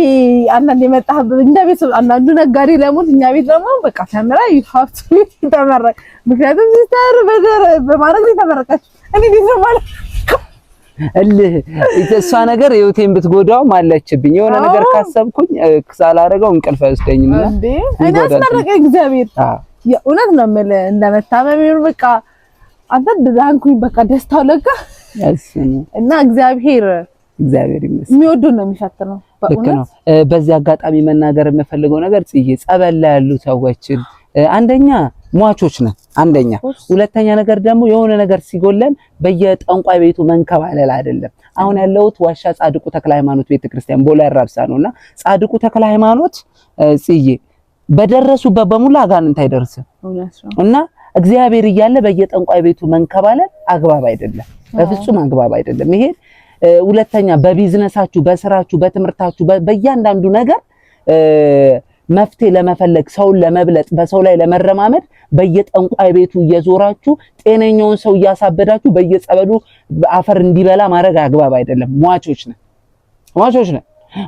መጣ እንደ ቤት አንዳንዱ ነጋዴ ለሞት እኛ ቤት ደግሞ በቃ ተመራ ይፋፍት ተመረቅ ምክንያቱም ሲስተር በማድረግ ተመረቀች። እኔ ነው ማለት እሷ ነገር ህይወቴን ብትጎዳው አለችብኝ የሆነ ነገር ካሰብኩኝ ሳላረገው እንቅልፍ አይወስደኝም እንዴ እኔ አስመረቀ እግዚአብሔር የእውነት ነው የምልህ እንደመታመም ይሁን በቃ አንተ ዳንኩኝ በቃ ደስታው ለካ እና እግዚአብሔር ይመስገን የሚወደው ነው የሚፈትነው በእውነት። በዚህ አጋጣሚ መናገር የምፈልገው ነገር ጽዬ ጸበል ላይ ያሉ ሰዎችን አንደኛ ሟቾች ነን አንደኛ፣ ሁለተኛ ነገር ደግሞ የሆነ ነገር ሲጎለን በየጠንቋይ ቤቱ መንከባለል አይደለም። አሁን ያለውት ዋሻ ጻድቁ ተክለ ሃይማኖት ቤተክርስቲያን ቦላ ያራብሳ ነውና ጻድቁ ተክለ ሃይማኖት ጽዬ በደረሱበት በሙሉ አጋንንት አይደርስም እና እግዚአብሔር እያለ በየጠንቋይ ቤቱ መንከባለል አግባብ አይደለም፣ በፍጹም አግባብ አይደለም። ይሄ ሁለተኛ በቢዝነሳችሁ፣ በስራችሁ፣ በትምህርታችሁ በእያንዳንዱ ነገር መፍትሄ ለመፈለግ ሰውን ለመብለጥ በሰው ላይ ለመረማመድ በየጠንቋይ ቤቱ እየዞራችሁ ጤነኛውን ሰው እያሳበዳችሁ በየጸበሉ አፈር እንዲበላ ማድረግ አግባብ አይደለም።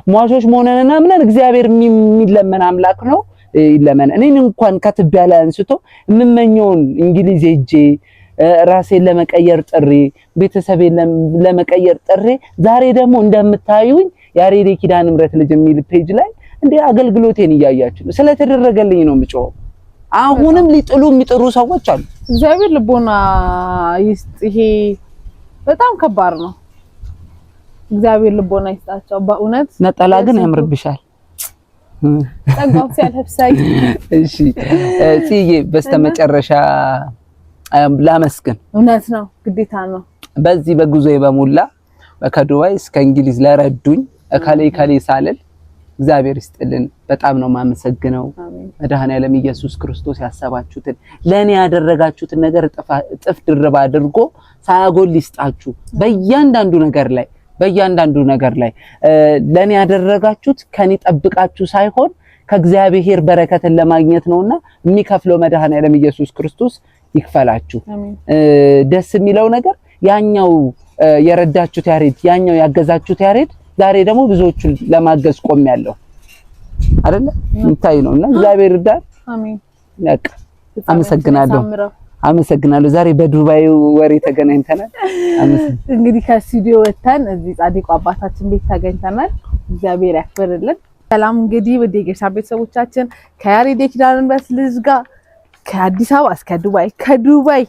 ሟቾች መሆንንና ምንን እግዚአብሔር የሚለመን አምላክ ነው። ይለመን እኔን እንኳን ከትቢያ ላይ አንስቶ የምመኘውን እንግሊዝ ሄጄ ራሴን ለመቀየር ጥሪ ቤተሰቤን ለመቀየር ጥሪ ዛሬ ደግሞ እንደምታዩኝ ያሬድ ኪዳነ ምሕረት ልጅ የሚል ፔጅ ላይ እንደ አገልግሎቴን እያያችሁ ነው። ስለተደረገልኝ ነው የምጮኸው። አሁንም ሊጥሉ የሚጥሩ ሰዎች አሉ። እግዚአብሔር ልቦና ይስጥ። ይሄ በጣም ከባድ ነው። እግዚአብሔር ልቦና ይስጣቸው በእውነት። ነጠላ ግን ያምርብሻል። ጸጋው ሲያለብሳይ። እሺ ጽዬ በስተመጨረሻ ላመስግን። እውነት ነው ግዴታ ነው። በዚህ በጉዞዬ በሙላ ከዱባይ እስከ እንግሊዝ ለረዱኝ ከሌ ሳልል እግዚአብሔር ይስጥልን። በጣም ነው ማመሰግነው። መድኃኔዓለም ኢየሱስ ክርስቶስ ያሰባችሁትን ለኔ ያደረጋችሁትን ነገር ጥፍ ድርብ አድርጎ ሳያጎል ይስጣችሁ። በእያንዳንዱ ነገር ላይ ለኔ ያደረጋችሁት ከኔ ጠብቃችሁ ሳይሆን ከእግዚአብሔር በረከትን ለማግኘት ነውና የሚከፍለው መድኃኔዓለም ኢየሱስ ክርስቶስ ይክፈላችሁ። ደስ የሚለው ነገር ያኛው የረዳችሁት ያሬድ ያኛው ያገዛችሁት ያሬድ ዛሬ ደግሞ ብዙዎቹን ለማገዝ ቆሜያለሁ አይደለ እንታይ ነውና እግዚአብሔር ይርዳል። አሜን። በቃ አመሰግናለሁ። ዛሬ በዱባይ ወሬ ተገናኝተናል። እንግዲህ ከስቱዲዮ ወጥተን እዚህ ጻድቁ አባታችን ቤት ተገኝተናል። እግዚአብሔር ያክብርልን። ሰላም እንግዲህ ወደ ጌርሳ ቤተሰቦቻችን ከያሬድ ኪዳነ ምሕረት ልጅ ጋር ከአዲስ አበባ እስከ ዱባይ ከዱባይ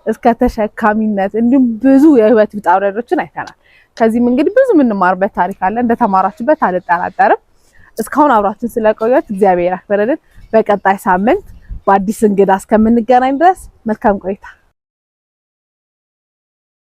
እስከ ተሸካሚነት እንዲሁም ብዙ የህይወት ውጣ ውረዶችን አይተናል። ከዚህም እንግዲህ ብዙ የምንማርበት ታሪክ አለ። እንደተማራችሁበት አልጠራጠርም። እስካሁን አብራችን ስለቆያችሁ እግዚአብሔር ያክብርልን። በቀጣይ ሳምንት በአዲስ እንግዳ እስከምንገናኝ ድረስ መልካም ቆይታ